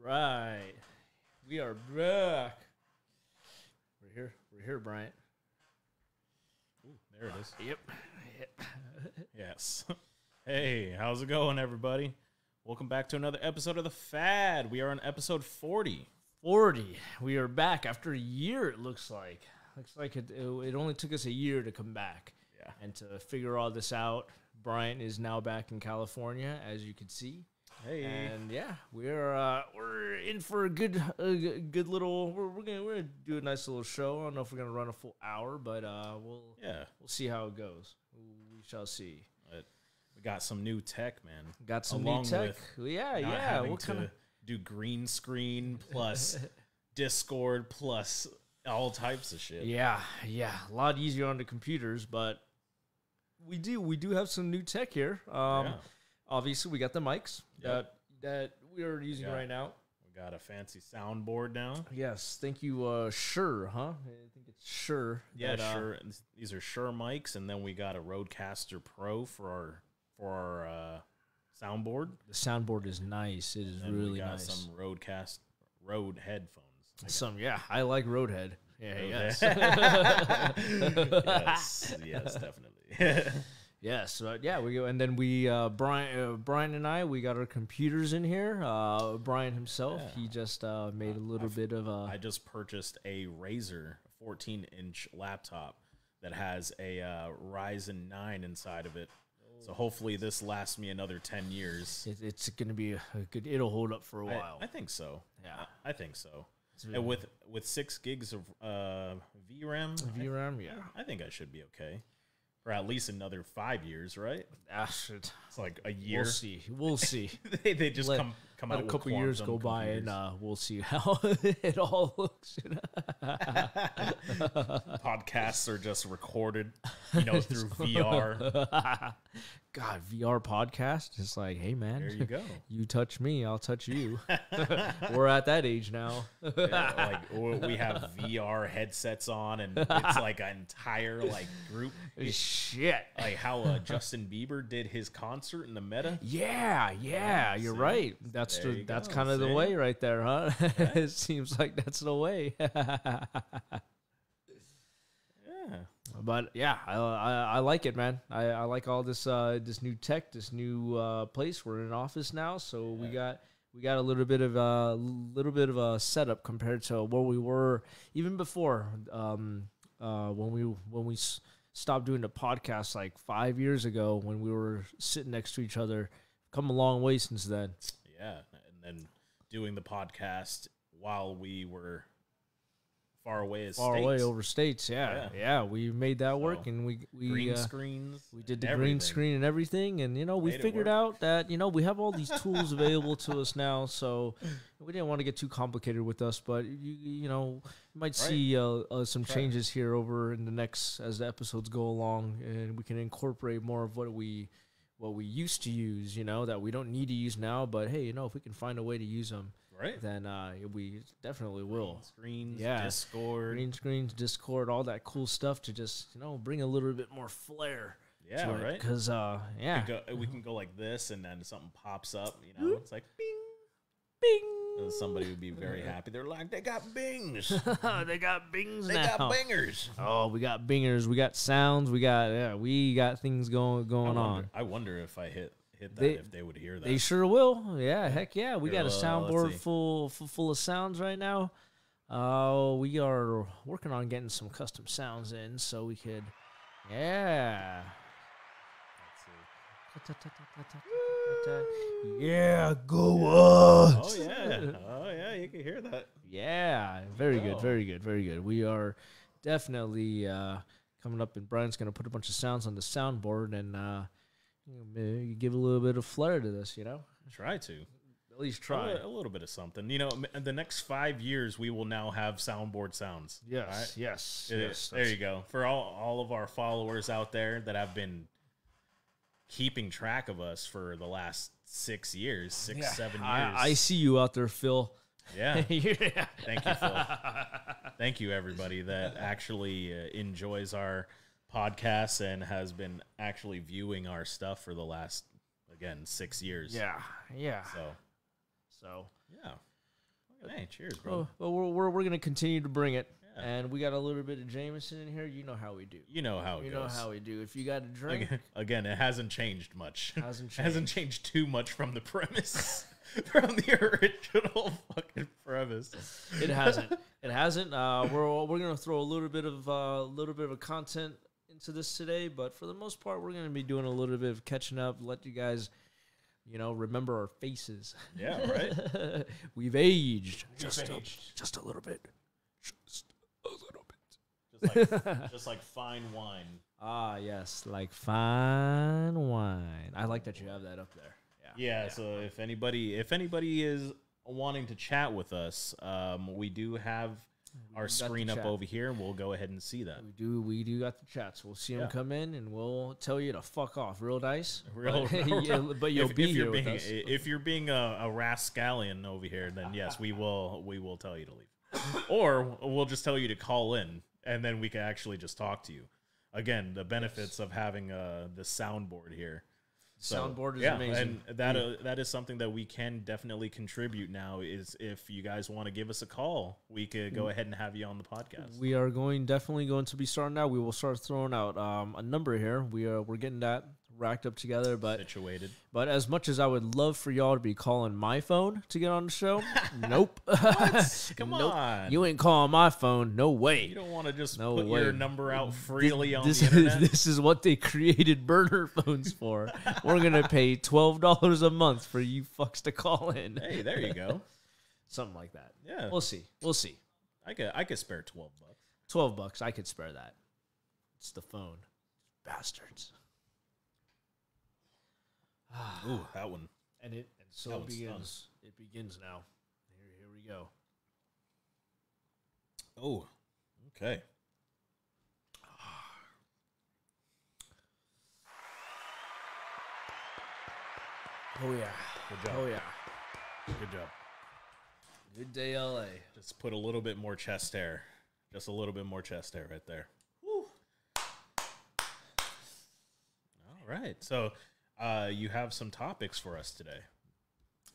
right. We are back. We're here, Bryant. Ooh, there it is. Yep. Yes. Hey, how's it going, everybody? Welcome back to another episode of The Fad. We are on episode 40. 40. We are back after a year, it looks like. Looks like it only took us a year to come back. Yeah. And to figure all this out. Bryant is now back in California, as you can see. Hey. And yeah, we're in for a good little. We're gonna do a nice little show. I don't know if we're gonna run a full hour, but we'll see how it goes. We shall see. We got some new tech, man. Got some new tech. Yeah. What kind of do green screen plus Discord plus all types of shit. Yeah. A lot easier on the computers, but we do have some new tech here. Obviously, we got the mics that we are using right now. We got a fancy soundboard now. Yes, thank you, Shure, huh? I think it's Shure. Yeah, Shure. These are Shure mics, and then we got a Rodecaster Pro for our soundboard. The soundboard is nice. It is really nice. Some Rode headphones. I like Rodehead. Yeah, yes. yes, definitely. Yes, we go, and then we Brian and I, we got our computers in here. Brian himself, he just made a little bit of a. I just purchased a Razer 14-inch laptop that has a Ryzen 9 inside of it. So hopefully this lasts me another 10 years. It's going to be a good. It'll hold up for a while. I think so. Yeah, I think so. And with 6 gigs of VRAM, yeah, I think I should be okay. For at least another 5 years, right? It's like a year. We'll see. they just come out a with couple years go by, computers. and we'll see how it all looks. Podcasts are just recorded, through VR. God, VR podcast. It's like, hey man, there you go. You touch me, I'll touch you. We're at that age now. We have VR headsets on, and it's like an entire group. Shit, like how Justin Bieber did his concert in the Meta. Yeah, you're right. That's kind of the way right there, huh? It seems like that's the way. But yeah, I like it, man. I like all this this new tech, this new place. We're in an office now, so we got a little bit of a setup compared to where we were even before. When we stopped doing the podcast like 5 years ago, when we were sitting next to each other. Come a long way since then. Yeah, and then doing the podcast while we were far away over states. Yeah. We made that work, and we green screens. We did the green screen and everything, and we figured out that we have all these tools available to us now. So we didn't want to get too complicated with us, but you might see some changes here over in the next as the episodes go along, and we can incorporate more of what we used to use. That we don't need to use now, but hey, if we can find a way to use them. Right. Then we definitely will. Green screens, Discord, all that cool stuff to just, bring a little bit more flair. Yeah, to right. Because, we can go like this, and then something pops up, it's like bing, bing. And somebody would be very happy. They're like, they got bings. They got bings They now. got bingers. Oh, we got bingers. We got sounds. We got things going on. I wonder if I hit that, if they would hear that. They sure will. Yeah, heck yeah. We got a soundboard full of sounds right now. We are working on getting some custom sounds in so we could, yeah. Yeah, go us. Oh yeah, you can hear that. Yeah, very good. We are definitely coming up, and Brian's going to put a bunch of sounds on the soundboard, and you give a little bit of flair to this, Try to. At least try. A little bit of something. In the next 5 years, we will now have soundboard sounds. Yes, right? yes. There you go. For all of our followers out there that have been keeping track of us for the last 6 years, 7 years. I see you out there, Phil. Yeah. Thank you, Phil. Thank you, everybody that actually enjoys our podcasts and has been actually viewing our stuff for the last, again, 6 years. Yeah. So So yeah. Hey, cheers, bro. Well, we're gonna continue to bring it, and we got a little bit of Jameson in here. You know how we do. You know how it goes. You know how we do. If you got a drink, again, it hasn't changed much. Hasn't changed. It hasn't changed too much from the premise, from the original fucking premise. It hasn't. It hasn't. We're gonna throw a little bit of a content into this today, but for the most part, we're gonna be doing a little bit of catching up. Let you guys, remember our faces. Yeah, right. We've aged just a little bit. Just a little bit. Just like fine wine. Ah, yes, like fine wine. I like that you have that up there. Yeah. So if anybody is wanting to chat with us, we do have our screen up over here, and we'll go ahead and see that. We do got the chats. We'll see them come in, and we'll tell you to fuck off real nice. But you'll be here with us. If you're being a rascallion over here, then yes, we will tell you to leave, or we'll just tell you to call in, and then we can actually just talk to you. Again, the benefits of having the soundboard here. Soundboard is amazing. And that is something that we can definitely contribute now, is if you guys want to give us a call, we could go ahead and have you on the podcast. We are definitely going to be starting out. We will start throwing out a number here. We're getting that racked up together, but situated. But as much as I would love for y'all to be calling my phone to get on the show, nope. Come on. You ain't calling my phone. No way. You don't want to just put your number out freely on the internet. This is what they created burner phones for. We're going to pay $12 a month for you fucks to call in. Hey, there you go. Something like that. Yeah. We'll see. I could spare $12. $12, I could spare that. It's the phone. Bastards. Ooh, that one. And so it begins. Fun. It begins now. Here we go. Oh, okay. Oh yeah. Good job. Oh yeah. Good job. Good day, LA. Just put a little bit more chest hair. Just a little bit more chest hair right there. Woo. All right. So, you have some topics for us today.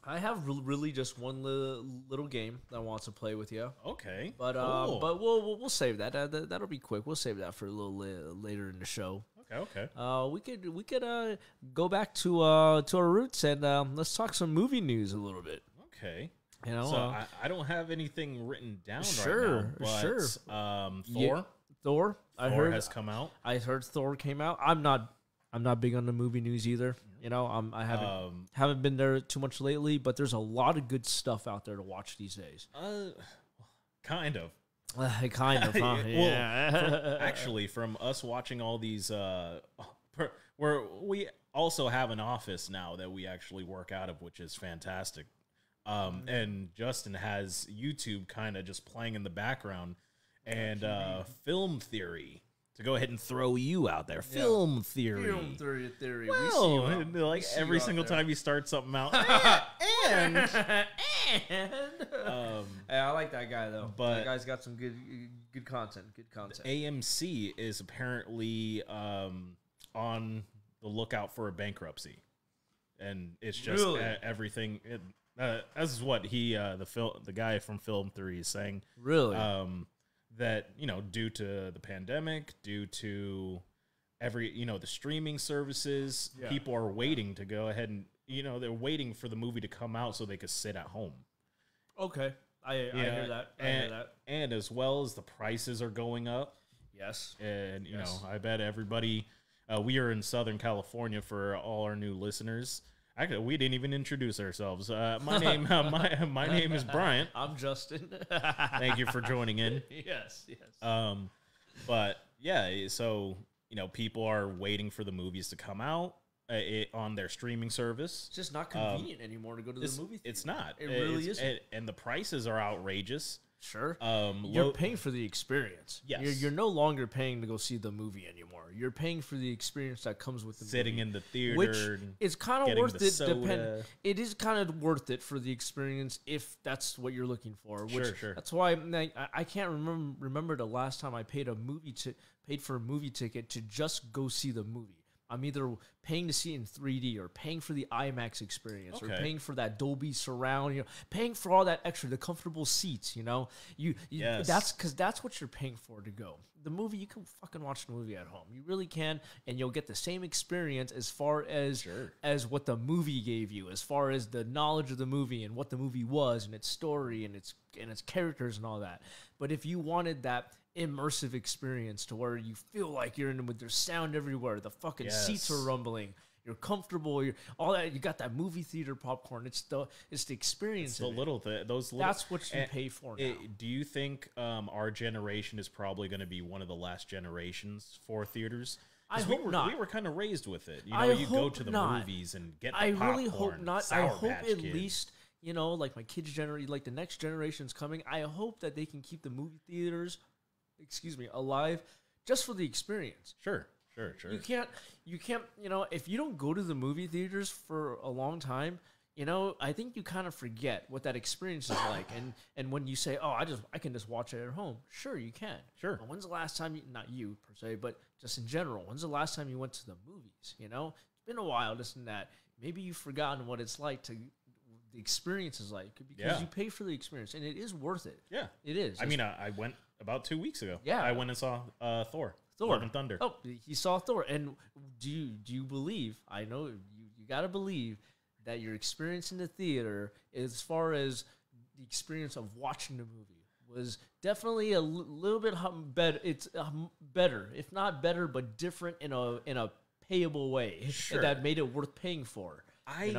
I have really just one little game that I want to play with you. Okay. But cool. But we'll save that. That'll be quick. We'll save that for a little later in the show. Okay. We could go back to our roots and let's talk some movie news a little bit. Okay. So I don't have anything written down right now. Sure. Thor. Thor I heard has come out. I heard Thor came out. I'm not big on the movie news either. I haven't been there too much lately, but there's a lot of good stuff out there to watch these days. Kind of. Kind of, huh? Yeah. Actually, from us watching all these, we also have an office now that we actually work out of, which is fantastic. And Justin has YouTube kind of just playing in the background, and Film Theory. To go ahead and throw you out there. Film Theory. Film Theory. Well, like every single time you start something out. and I like that guy though. But that guy's got some good content. Good content. AMC is apparently on the lookout for a bankruptcy, and it's just everything. This is what the guy from Film Theory is saying. Really. That, due to the pandemic, due to the streaming services, people are waiting to go ahead and, they're waiting for the movie to come out so they could sit at home. Okay. I hear that. I hear that. And as well as the prices are going up. Yes. And, I bet everybody, we are in Southern California for all our new listeners. Actually, we didn't even introduce ourselves. My name is Bryant. I'm Justin. Thank you for joining in. Yes. But yeah, so people are waiting for the movies to come out on their streaming service. It's just not convenient anymore to go to the movie theater. It's not. It really isn't. And the prices are outrageous. Sure. You're paying for the experience. Yes. You're no longer paying to go see the movie anymore. You're paying for the experience that comes with the sitting movie. in the theater. Which is kind of worth it. It is kind of worth it for the experience if that's what you're looking for. Sure. That's why I can't remember the last time I paid for a movie ticket to just go see the movie. I'm either paying to see it in 3D or paying for the IMAX experience or Okay. paying for that Dolby surround, paying for all that extra, the comfortable seats, you Yes. that's what you're paying for to go. The movie, you can fucking watch the movie at home. You really can, and you'll get the same experience as far as Sure. as what the movie gave you, as far as the knowledge of the movie and what the movie was and its story and its characters and all that. But if you wanted that immersive experience to where you feel like you're in with their sound everywhere, the fucking seats are Yes. rumbling, you're comfortable, you're all that, you got that movie theater popcorn. It's the experience. The of it. little those little. That's what you and pay for now. Do you think our generation is probably going to be one of the last generations for theaters? 'Cause I hope we not. were kind of raised with it. You I go hope to the not. movies and get. The I really hope popcorn, not. I Sour hope Patch at Kids. least, like my kids' generation, like the next generation's coming. I hope that they can keep the movie theaters, alive, just for the experience. Sure. You can't, if you don't go to the movie theaters for a long time, I think you kind of forget what that experience is like. And when you say, oh, I can just watch it at home. Sure, you can. Sure. But when's the last time not you per se, but just in general, when's the last time you went to the movies? It's been a while, this and that. Maybe you've forgotten what it's like the experience is like, because you pay for the experience, and it is worth it. Yeah, it is. I mean, I went about 2 weeks ago. Yeah. I went and saw Thor. Love and Thunder. Oh, he saw Thor. And do you believe? I know you got to believe that your experience in the theater, as far as the experience of watching the movie, was definitely a little bit better. It's better, if not better, but different in a payable way. Sure. That made it worth paying for. I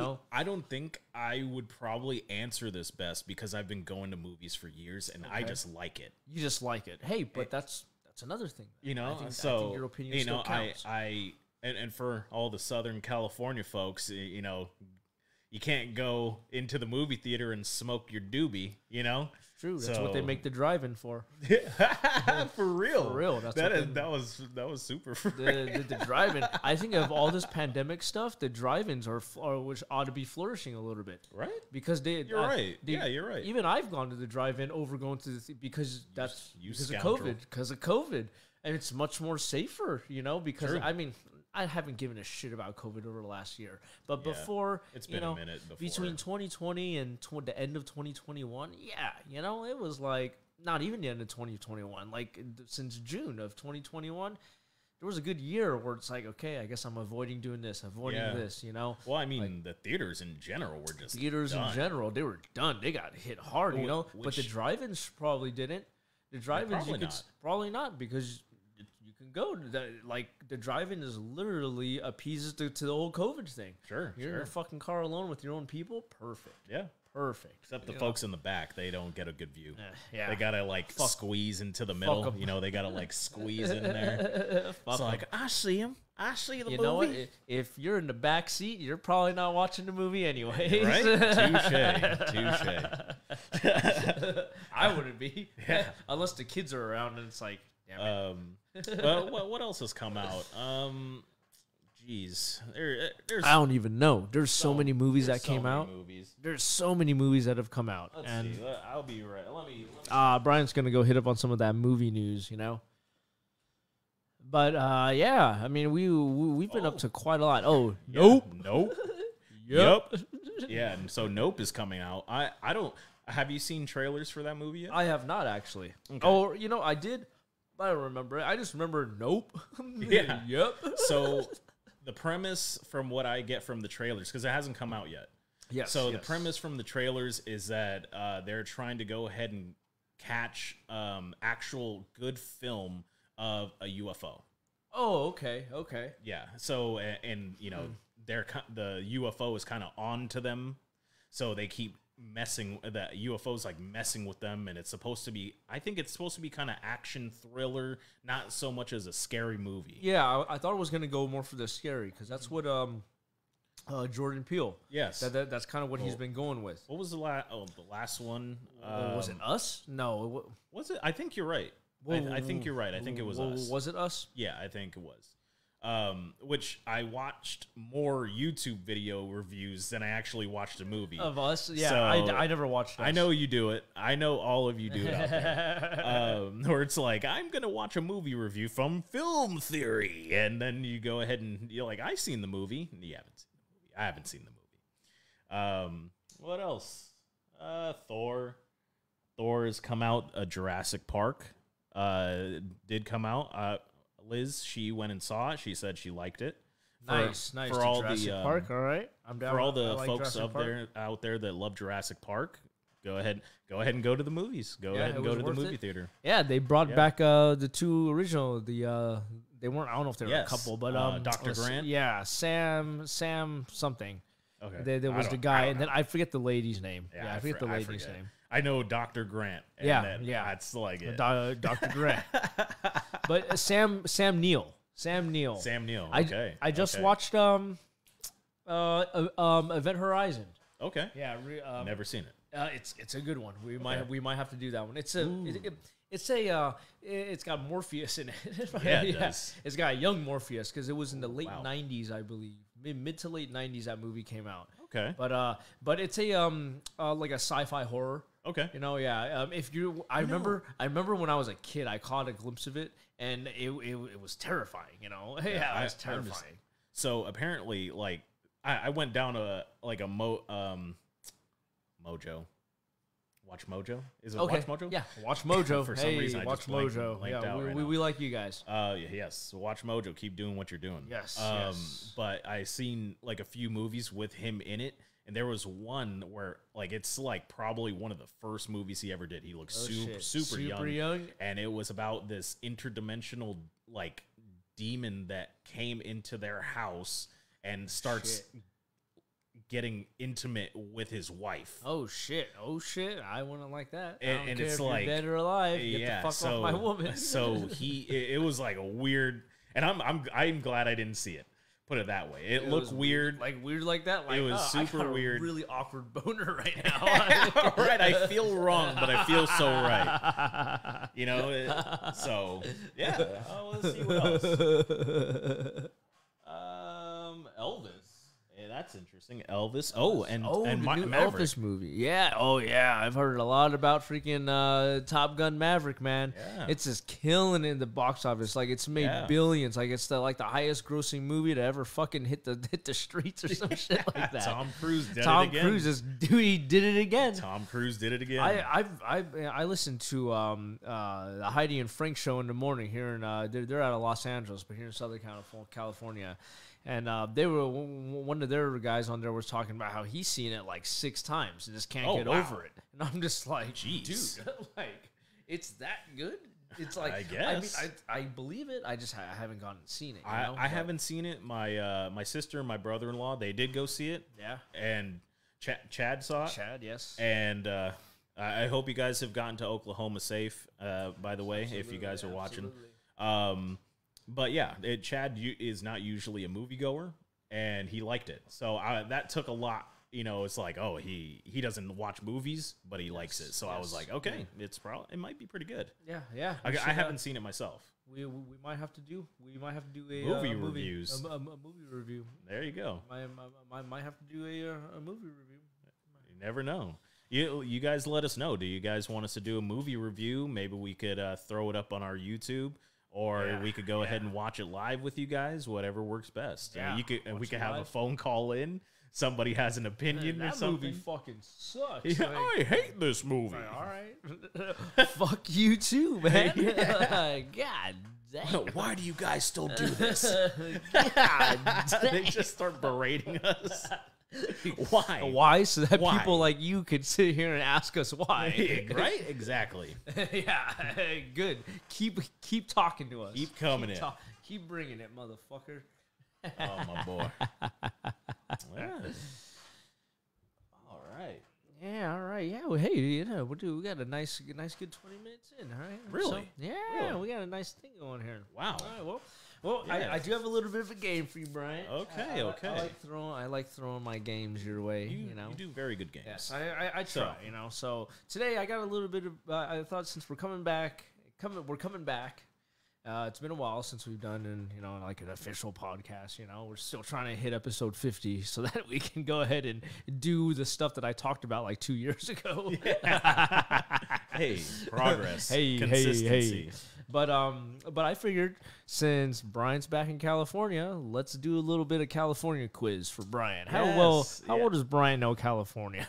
don't think I would probably answer this best because I've been going to movies for years and I just like it. You just like it. Hey, but that's another thing. I think your opinion still counts. And for all the Southern California folks, you can't go into the movie theater and smoke your doobie, True. That's what they make the drive-in for. For real. For real. That was super. The drive-in. I think of all this pandemic stuff, the drive-ins are which ought to be flourishing a little bit, right? Because you're right. You're right. Even I've gone to the drive-in over going to because because of COVID, and it's much more safer, because True. I mean, I haven't given a shit about COVID over the last year, but before, it's been a minute before. Between 2020 and the end of 2021, it was like not even the end of 2021, like since June of 2021, there was a good year where it's like, okay, I guess I'm avoiding doing this, this, Well, I mean, the theaters in general were just in general, they were done. They got hit hard, but the drive-ins probably didn't. The drive-ins, probably not because you can go to the drive-in is literally appeases to the whole COVID thing. Sure, you're in your fucking car alone with your own people. Perfect. Yeah, perfect. Except the folks in the back, they don't get a good view. Yeah, they gotta squeeze into the middle. They gotta squeeze in there. It's like I see him. I see the movie. You know what? If you're in the back seat, you're probably not watching the movie anyway. Right? Touche. I wouldn't be. Yeah. Unless the kids are around and it's like, well, what else has come out? There's I don't even know. There's so many movies that came out. Movies. There's so many movies that have come out. Let's see. I'll be right. Let me. Brian's gonna go hit up on some of that movie news, But I mean, we've been up to quite a lot. Oh, Nope. Yep. Yeah, and so Nope is coming out. I don't. Have you seen trailers for that movie yet? I have not actually. Okay. Oh, I did. I don't remember it. I just remember Nope. Yeah. Yep. So the premise from what I get from the trailers, because it hasn't come out yet. Yes. So the premise from the trailers is that they're trying to go ahead and catch actual good film of a UFO. Oh, okay. Yeah. So and the UFO is kind of on to them, so they keep messing. The UFO's messing with them, and it's supposed to be. I think it's supposed to be kind of action thriller, not so much as a scary movie. Yeah, I thought it was gonna go more for the scary because that's what Jordan Peele. Yes, that's kind of what he's been going with. What was the last one? Was it Us? No, was it? I think you're right. I think you're right. I think it was Us. Was it Us? Yeah, I think it was. which I watched more YouTube video reviews than I actually watched a movie. Of Us? Yeah, So, I never watched Us. I know you do it. I know all of you do it out there. Where it's like, I'm going to watch a movie review from Film Theory. And then you go ahead and you're like, I've seen the movie. You haven't seen the movie. I haven't seen the movie. What else? Thor. Thor has come out. Jurassic Park did come out. Liz, she went and saw it. She said she liked it. Nice. For all Jurassic the Park, all right. I'm down. for all I the like folks Jurassic Park. out there that love Jurassic Park, go ahead and go to the movies. Go ahead and go to the movie theater. Yeah, they brought back the two original. They weren't. I don't know if they were a Yes. couple, but Dr. Grant? Yeah, Sam something. Okay, There was the guy, and then I forget the lady's name. Yeah, I forget the lady's forget. name. I know Dr. Grant. And Yeah, yeah. That's like it. Dr. Grant. But Sam Neill. Sam Neill. Okay. I just watched Event Horizon. Okay. Yeah, Never seen it. it's a good one. We might have to do that one. It's got Morpheus in it. Yeah, it does. It's got a young Morpheus because it was in the late Wow. 90s, I believe. Mid to late 90s that movie came out. Okay. But it's a like a sci-fi horror. Okay. You know, yeah. I remember when I was a kid, I caught a glimpse of it, and it was terrifying. You know, yeah, it was terrifying. So apparently, like, I went down a Mojo. Watch Mojo? Is it Watch Mojo? Yeah, Watch Mojo. For some reason, I Watch just blanked Mojo. Yeah, out right we like you guys. Yes. So Watch Mojo. Keep doing what you're doing. Yes, yes. But I seen like a few movies with him in it, and there was one where like it's like probably one of the first movies he ever did. He looked super young, and it was about this interdimensional like demon that came into their house and starts getting intimate with his wife. Oh shit! I wouldn't like that. I And don't care it's if you're like dead or alive. Get the fuck off my woman. So it was like a weird, and I'm glad I didn't see it. Put it that way. It looked weird. Weird like that. Like, it was I super got a weird. Really awkward boner right now. Right, I feel wrong, but I feel so right. You know, so yeah. Let's see what else. Elvis. Yeah, that's interesting. Elvis. And the new Maverick. Elvis movie. Yeah. Oh yeah. I've heard a lot about freaking Top Gun Maverick, man. Yeah. It's just killing it in the box office. Like it's made billions. Like it's the highest grossing movie to ever fucking hit the streets or some shit like that. Tom Cruise did it again. Tom Cruise he did it again. Tom Cruise did it again. I listened to the Heidi and Frank show in the morning here in they're out of Los Angeles, but here in Southern California. And they were one of their guys on there was talking about how he's seen it like 6 times and just can't get over it. And I'm just like, jeez, dude, like it's that good. It's like I guess. I believe it. I just haven't gone and seen it. I haven't seen it. My sister and my brother-in-law, they did go see it. Yeah. And Chad saw it. Chad, yes. And I hope you guys have gotten to Oklahoma safe. By the way, if you guys are watching. But yeah, Chad is not usually a moviegoer, and he liked it. So that took a lot. You know, it's like, oh, he doesn't watch movies, but he likes it. So I was like, okay, it might be pretty good. Yeah. I haven't seen it myself. We might have to do a movie reviews. A movie review. There you go. Might have to do a movie review. You never know. You guys let us know. Do you guys want us to do a movie review? Maybe we could throw it up on our YouTube. Or we could go ahead and watch it live with you guys, whatever works best. Yeah, we could have a phone call in. Somebody has an opinion or something. That movie fucking sucks. Yeah, I hate this movie. All right. Fuck you too, man. God damn. Why do you guys still do this? God They just start berating us. Why? Why? So that people like you could sit here and ask us why. Right? Exactly. Yeah. Good. Keep talking to us. Keep coming in. Keep bringing it, motherfucker. Oh, my boy. Yeah. All right. Yeah, all right. Yeah, well, hey, you know, we got a nice good 20 minutes in, all right? Really? So, yeah, Really? we got a nice thing going here. Wow. All right, well, Yeah. I do have a little bit of a game for you, Brian. Okay, okay. I like throwing my games your way. You know, You do very good games. yes, I try. You know, so today I got a little bit of. I thought since we're coming back, It's been a while since we've done like an official podcast. We're still trying to hit episode 50 so that we can go ahead and do the stuff that I talked about like 2 years ago. Hey, progress. Hey, consistency. But I figured since Brian's back in California, let's do a little bit of California quiz for Brian. How well does Brian know California?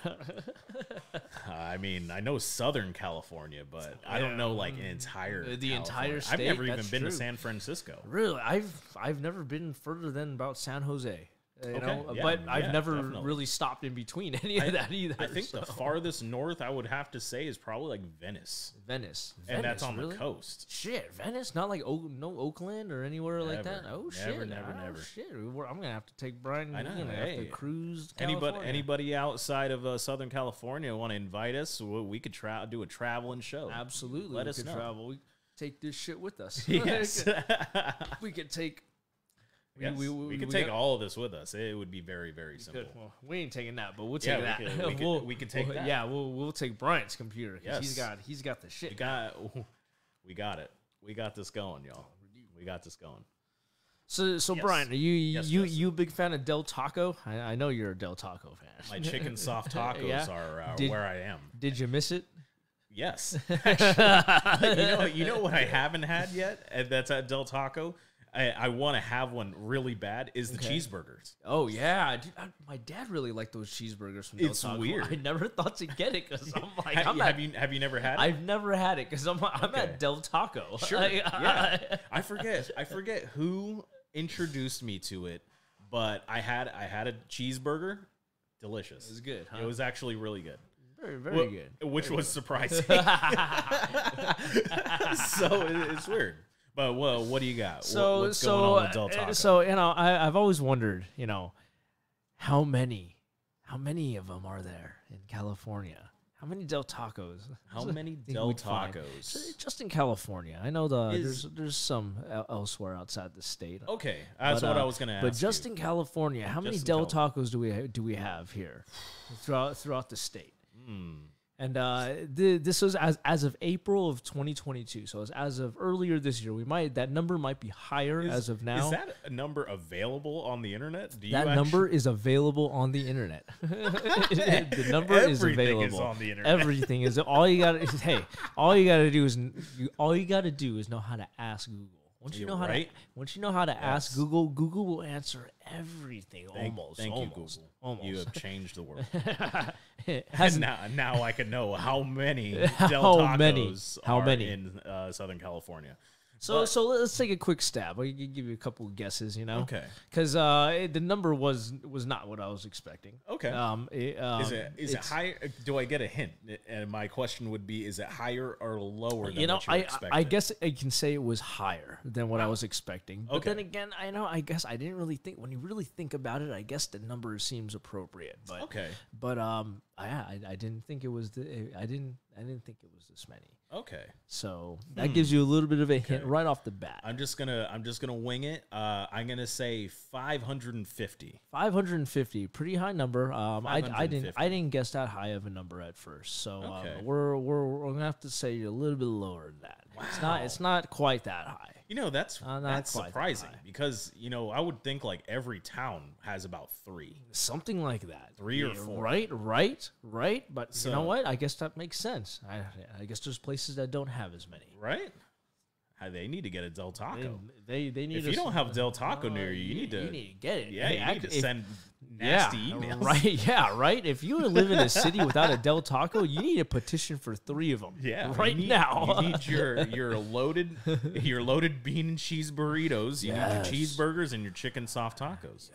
I mean, I know Southern California, but I don't know like an entire entire state. I've never even That's been true. to San Francisco. Really, I've never been further than about San Jose. Yeah, but I've never definitely. really stopped in between any of that either. I think the farthest north I would have to say is probably like Venice. Venice, And that's on really? the coast. Shit, Venice, not like no Oakland or anywhere like that. Oh shit, Never. Shit, I'm gonna have to take Brian. I know. We're gonna have to cruise. Anybody outside of Southern California want to invite us? We could do a traveling show. Absolutely, Let we us could know. travel. We take this shit with us. Yes. we could take. Yes, we could take all of this with us. It would be very, very simple. Well, we ain't taking that, but we'll take that. We can take that. Yeah, we'll take Brian's computer because Yes. he's got the shit. We got it. We got this going, y'all. We got this going. So Yes. Brian, are you Yes. you a big fan of Del Taco? I know you're a Del Taco fan. My chicken soft tacos Yeah. are Did- where I am. Did you miss it? Yes. Actually, you know what I haven't had yet? And that's at Del Taco. I want to have one really bad. Is the cheeseburgers? Oh yeah, dude, my dad really liked those cheeseburgers from Del It's Taco. weird. I never thought to get it because I'm like, Have you never had it? I've never had it because I'm Okay. at Del Taco. Sure. Yeah. I forget who introduced me to it, but I had a cheeseburger. Delicious. It was good, huh? It was actually really good. Very, very good. Which was surprising. So it's weird. But what do you got? What's going on with Del Taco? So I've always wondered, how many of them are there in California? How many Del Tacos? How many think Del we'd find? Tacos? Just in California. I know there's some elsewhere outside the state. Okay, that's what I was going to ask. But just you. in California, how many Just in Del California. Tacos do we have here throughout the state? Hmm. And this was as of April of 2022. So as of earlier this year, that number might be higher as of now. Is that a number available on the internet? That number is available on the internet. The number is Everything available. is on the internet. Everything is. All you got to do is know how to ask Google. Once you know how to ask Google, Google will answer everything. Thank you, Google. Almost. You have changed the world. It And hasn't- now I can know how many Del How Tacos many? are in Southern California. So let's take a quick stab. I can give you a couple of guesses, Okay. because the number was not what I was expecting. Okay. Is it higher? Do I get a hint? And my question would be: is it higher or lower than what you expected? I guess I can say it was higher than what I was expecting. But Okay. then again, I guess I didn't really think. When you really think about it, I guess the number seems appropriate. But Okay. But I didn't think it was. I didn't think it was this many. Okay. So that gives you a little bit of a hint Okay. right off the bat. I'm just gonna wing it. I'm gonna say 550. 550, pretty high number. I didn't 550. I didn't guess that high of a number at first. So Okay. we're gonna have to say a little bit lower than that. It's not quite that high. That's not quite that surprising high. because I would think like every town has about 3. Something like that. 3 or 4. Right. But you So- know what? I guess that makes sense. I guess there's places that don't have as many. Right? They need to get a Del Taco. They need. If you don't have Del Taco near you, you need to get it. Yeah, Hey, you need to if- send nasty emails. Right. Yeah, right. If you live in a city without a Del Taco, you need a petition for 3 of them. Yeah, right now. You need your loaded bean and cheese burritos. You need Yes. your cheeseburgers and your chicken soft tacos.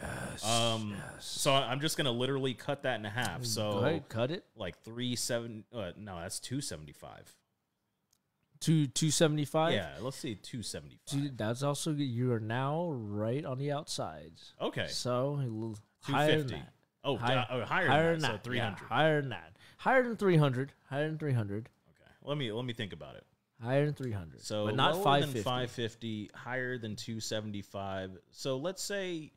So I'm just gonna literally cut that in half. So Go ahead, cut it. like 370. No, that's 275. 275. Yeah, let's say 275. Dude, that's also good. You are now right on the outsides. Okay, So a little higher than 250. that. Oh, higher Higher than than that. So that. 300. Yeah, higher than that. Higher than 300. Higher than 300. Okay, let me think about it. Higher than 300. So but not lower 550. than 550, higher than 275. So let's say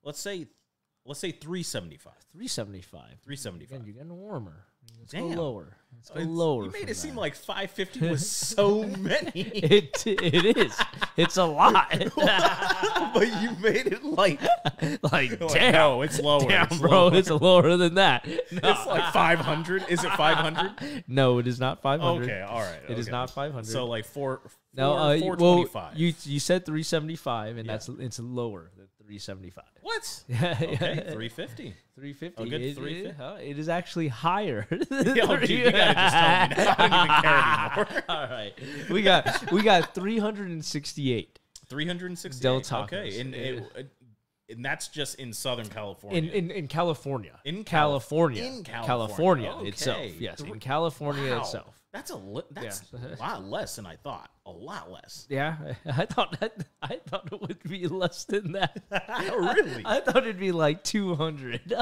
375. 375. 375. Again, you're getting warmer. Let's Damn. go lower. It's lower. You made from it seem that. like 550 was so many. It is. It's a lot. But you made it like Damn. no, it's lower. Damn, it's bro, lower. it's lower than that. No. It's like 500. Is it 500? No, it is not 500. Okay, all right. It is not 500. So like No, 425. you said 375, and it's lower than 375. What? Yeah, Okay, yeah. 350. 350. A good 350. It is actually higher. Yo, dude, you gotta just tell me now. I don't even care anymore. All right, we got 368 368. Del Tacos. Okay, and that's just in Southern California. in California. In California. in California California. itself. Okay. Yes, in California Wow. itself. That's a Yeah. lot less than I thought. A lot less. Yeah, I thought it would be less than that. Really? I thought it'd be like 200.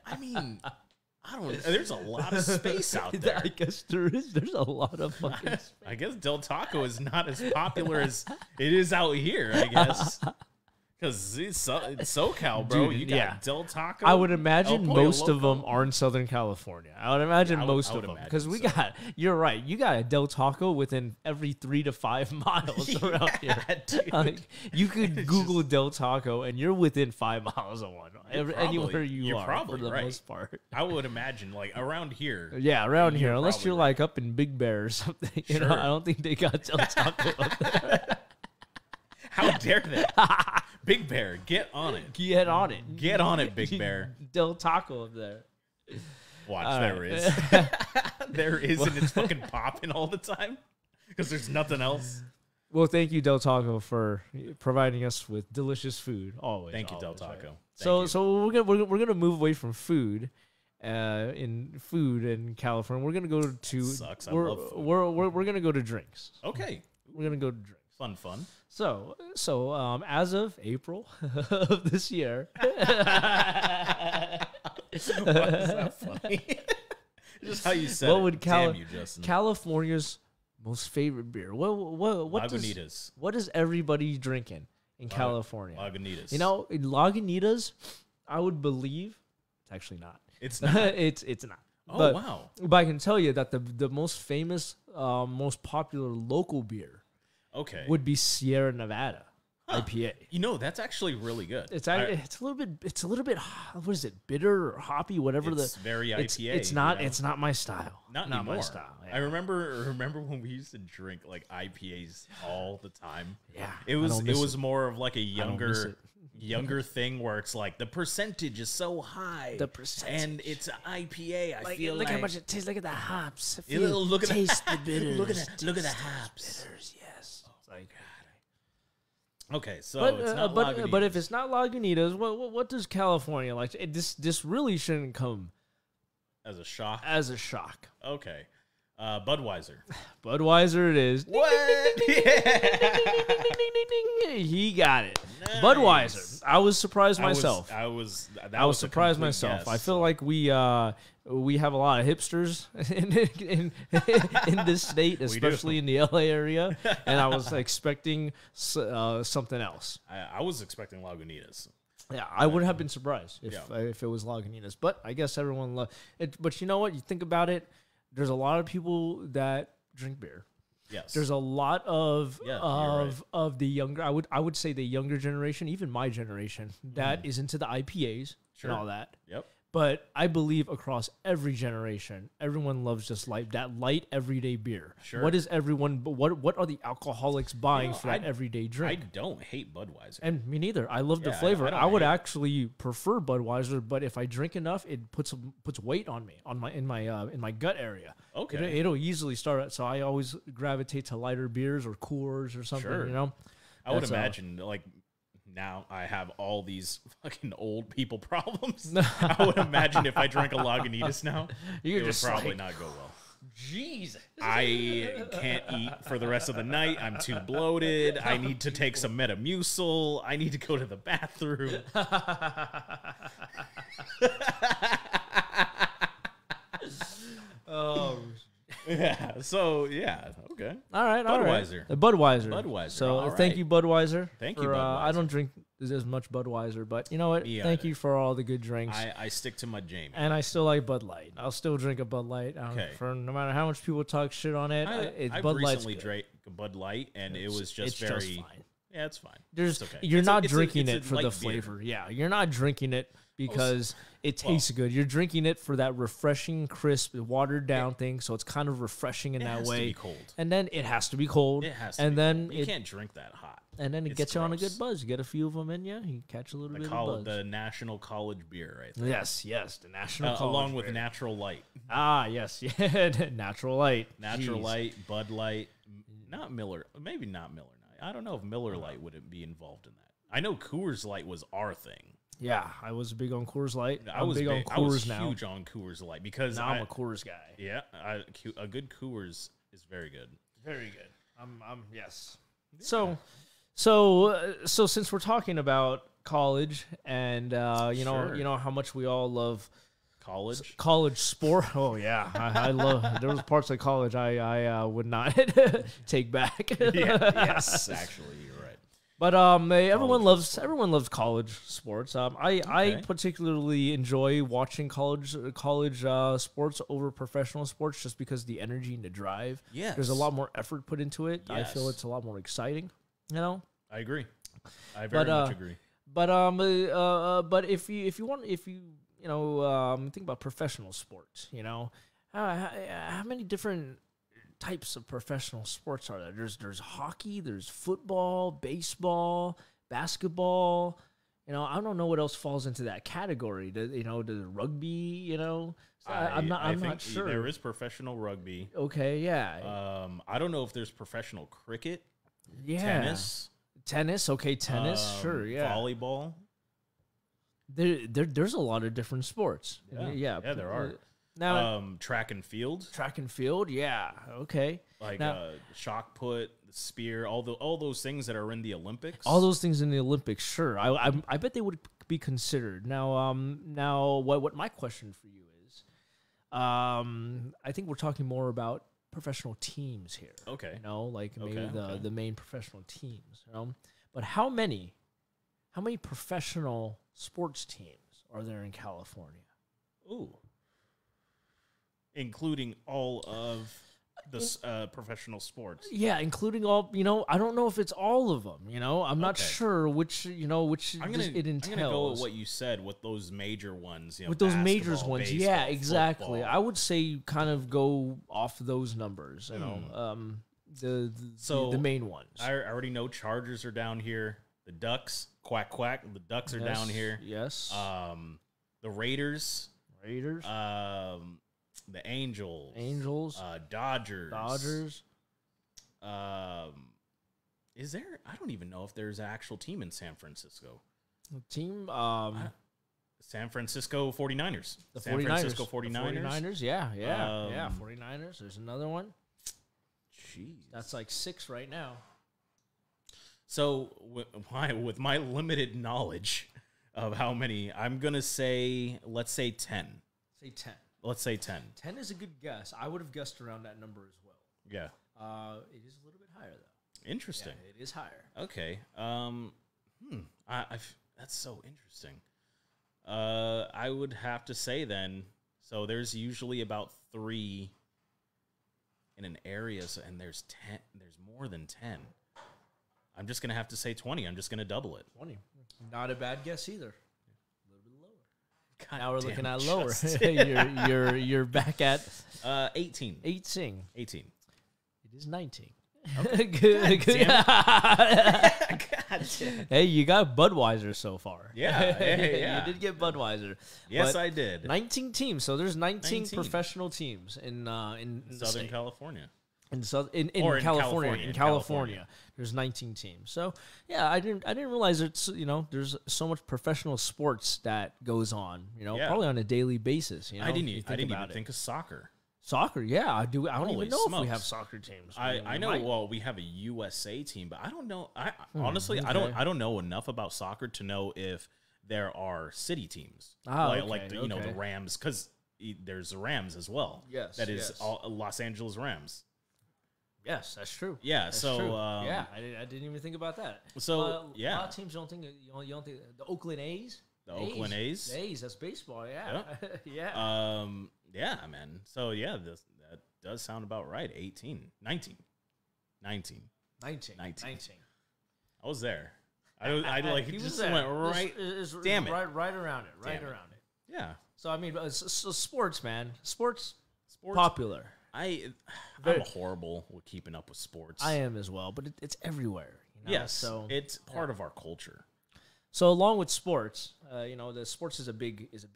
I mean, I don't. There's a lot of space out there. I guess there's a lot of fucking space. I guess Del Taco is not as popular as it is out here, I guess. Because it's SoCal, bro. Dude, you got yeah. Del Taco. I would imagine El Pollo most of them Loco. are in Southern California. I would imagine Yeah, I most would of them. imagine Because we so. got, you're right, you got a Del Taco within every 3 to 5 miles around here. dude. Like, you could Google Del Taco and you're within 5 miles of one. Anywhere you're are, probably for the right. most part. I would imagine, like, around here. Yeah, around here, You're unless probably you're right. like up in Big Bear or something. You know, Sure. I don't think they got Del Taco up there. How dare they? Big Bear, get on it. Get on it. Get on it, Big Bear. Del Taco up there. Watch, All there right. is. There is, and it's fucking popping all the time. Because there's nothing else. Well, thank you, Del Taco, for providing us with delicious food. Always. Thank you, Del always, right? Taco. So we're gonna move away from food, in California. We're gonna go to. Sucks. I we're, love food. we're gonna go to drinks. Okay. We're gonna go to drinks. Fun. So as of April of this year, Why is that funny? Just how you said what it. would Damn you, Justin. California's most favorite beer? What does everybody drinking in California? Lagunitas. You know, in Lagunitas, I would believe it's actually not. It's not. it's not. Oh, But- wow. But I can tell you that the most famous, most popular local beer Okay. would be Sierra Nevada IPA. You know, that's actually really good. It's a little bit what is it, bitter or hoppy, whatever It's very IPA. It's not my style. Not anymore. my style. Yeah. I remember when we used to drink like IPAs all the time. Yeah, It I was don't miss more of like a don't miss younger thing where it's like the percentage is so high. The percentage. And it's an IPA. I feel look like how much it tastes. Look at the hops. Yeah, look at taste the the bitters. look at the taste hops. bitters, yes. It's like, Okay, so but it's not but Lagunitas. if it's not Lagunitas, what does California like? This really shouldn't come as a shock. as a shock. Okay. Budweiser. Budweiser, it is. What? He got it. Nice. Budweiser. I was surprised myself. I was I surprised myself. I feel like we have a lot of hipsters in this state, especially in the LA area, and I was expecting something else. I was expecting Lagunitas. Yeah, I would have been surprised if Yeah. if it was Lagunitas, but I guess everyone loves it. But you know what? You think about it. There's a lot of people that drink beer. Yes. There's a lot of Yeah, you're right. of the younger. I would say the younger generation, even my generation, that is into the IPAs Sure. and all that. Yep. But I believe across every generation, everyone loves just that light everyday beer. Sure. What is everyone? What are the alcoholics buying for that everyday I drink? don't hate Budweiser. And me neither. I love the Yeah, I flavor. don't I would hate it. actually prefer Budweiser, but if I drink enough, it puts weight on me in my gut area. Okay. It'll easily start. So I always gravitate to lighter beers or Coors or something. Sure. You know. I would That's, imagine like now I have all these fucking old people problems. I would imagine if I drank a Lagunitas now, You're it would just probably like, not go well. Jesus. I can't eat for the rest of the night. I'm too bloated. I need to take some Metamucil. I need to go to the bathroom. Oh. Yeah. So yeah. Okay. All right. All right. Budweiser. Budweiser. Budweiser, So all thank right. you, Budweiser. Thank you, for, I Budweiser. don't drink as much Budweiser, but you know what? Me Thank either. you for all the good drinks. I stick to my Jamie. And I still like Bud Light. I'll still drink a Bud Light. Okay. For no matter how much people talk shit on it, I've Bud Light's recently good. drank Bud Light, and it was just it's very. fine. Yeah, it's fine. There's It's okay. you're It's not it's drinking it's it for the light beer. flavor. Yeah, you're not drinking it because it tastes good. You're drinking it for that refreshing, crisp, watered down thing. So it's kind of refreshing in It that has to way. be cold. And then it has to be cold. It has to and be then cold. You it can't drink that hot. and then it It's gets you on a gross. good buzz. You get a few of them in you. You catch a little They bit call of it buzz. the national college beer, right there. Yes, the national college Along with beer. Natural Light. Yes, yeah, natural light. Natural Jeez. Light, Bud Light, not Miller. Maybe not Miller Lite. I don't know if Miller Lite would be involved in that. I know Coors Light was our thing. Yeah, I was big on Coors Light. I was big on I was Coors now. huge on Coors Light because Now I'm a Coors guy. yeah, a good Coors is very good. Very good. I'm yes. So since we're talking about college and you Sure. know how much we all love College. sport. Oh yeah, I love. There was parts of college I would not take back. Yes, actually, you're right. But everyone loves college sports. I particularly enjoy watching college sports over professional sports just because the energy and the drive. Yes. There's a lot more effort put into it. I feel Yes. it's a lot more exciting. You know. I agree. I very much agree. But if you think about professional sports, you know, how many different types of professional sports are there? There's hockey, there's football, baseball, basketball. You know, I don't know what else falls into that category. The rugby. You know, I'm think not sure. There is professional rugby. Okay, yeah, I don't know if there's professional cricket, yeah. Tennis. Okay, tennis. Sure, yeah. Volleyball. There's a lot of different sports. Yeah, there are. Now, Track and field, track and field. Yeah. Okay. like Now- shot put, spear, all those things that are in the Olympics. All those things in the Olympics, sure. I bet they would be considered. Now, what my question for you is, I think we're talking more about professional teams here. Okay. You know, like maybe Okay. the main professional teams. You know, but how many professional sports teams are there in California? Ooh. Including all of the professional sports. Yeah, including all. You know, I don't know if it's all of them. You know, I'm not Okay. sure which. You know, which I'm it entails. gonna go with what you said with those major ones. You know, With those majors basketball, ones, baseball, yeah, exactly. football. I would say kind of go off those numbers. You know, the main ones. I already know Chargers are down here. The Ducks, quack quack. The Ducks are down here. Yes. The Raiders, Raiders, the Angels, Dodgers. Is there? I don't even know if there's an actual team in San Francisco. Team. San Francisco 49ers. The San 49ers. Francisco The 49ers. 49ers, yeah. 49ers. There's another one. Jeez. That's like 6 right now. So with my limited knowledge of how many, I'm going to say, let's say 10. Say 10. Let's say 10. 10 is a good guess. I would have guessed around that number as well. Yeah. It is a little bit higher, though. Interesting. Yeah, it is higher. Okay. That's so interesting. I would have to say then, so there's usually about 3 in an area, and there's 10. There's more than 10. I'm just gonna have to say 20. I'm just gonna double it. 20. Not a bad guess either. A little bit lower. God Now we're damn, looking at lower. Justin. you're back at 18. 18. 18. It is 19. God damn it. Hey, you got Budweiser so far. Yeah. You did get Budweiser. Yes, But I did. 19 teams. So there's 19 19. professional teams in the Southern state. California. In Or in California. In California. California, there's 19 teams. So yeah, I didn't realize it's there's so much professional sports that goes on. Yeah. Probably on a daily basis. I didn't even think of soccer. Soccer, yeah, I do. I don't Holy even know if we smokes. have soccer teams. I know. might. Well, we have a USA team, but I don't know. Honestly, I okay. don't know enough about soccer to know if there are city teams like the, the Rams, because there's the Rams as well. Yes, that is yes. all Los Angeles Rams. Yes, that's true. Yeah, That's so true. Yeah, I didn't even think about that. So, A yeah. lot of teams don't think you don't think the Oakland A's. The Oakland A's. The A's, that's baseball. Yeah, Yeah, man. So yeah, that does sound about right. 19. 19. I was there. I like He was just there. went right. Damn it. Right around it. Right Damn it. around it. Yeah. So I mean, so sports, man. Sports Sports. popular. I'm horrible with keeping up with sports. I am as well, but it's everywhere. You know? Yes. So it's part of our culture. So along with sports, the sports is a big, it's a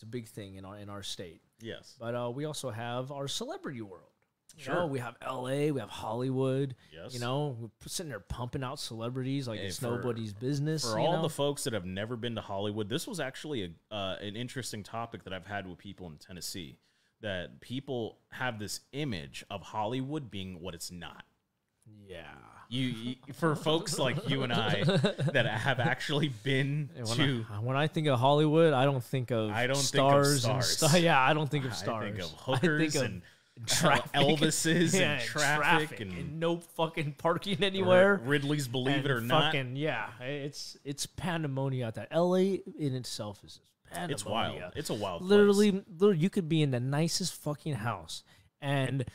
big thing in our state. Yes. But we also have our celebrity world. Sure. You know, we have LA, we have Hollywood. Yes. You know, we're sitting there pumping out celebrities like it's for- nobody's business. For all the folks that have never been to Hollywood, this was actually an interesting topic that I've had with people in Tennessee. That people have this image of Hollywood being what it's not. Yeah. You for folks like you and I that have actually been When I think of Hollywood, I don't think of stars. Yeah, I don't think of stars. I think of hookers and traffic. Elvises Yeah, and traffic and no fucking parking anywhere. Ridley's Believe It or Not. Yeah, it's pandemonium out there. LA in itself is pandemonium. It's wild. It's a wild place. Literally, you could be in the nicest fucking house and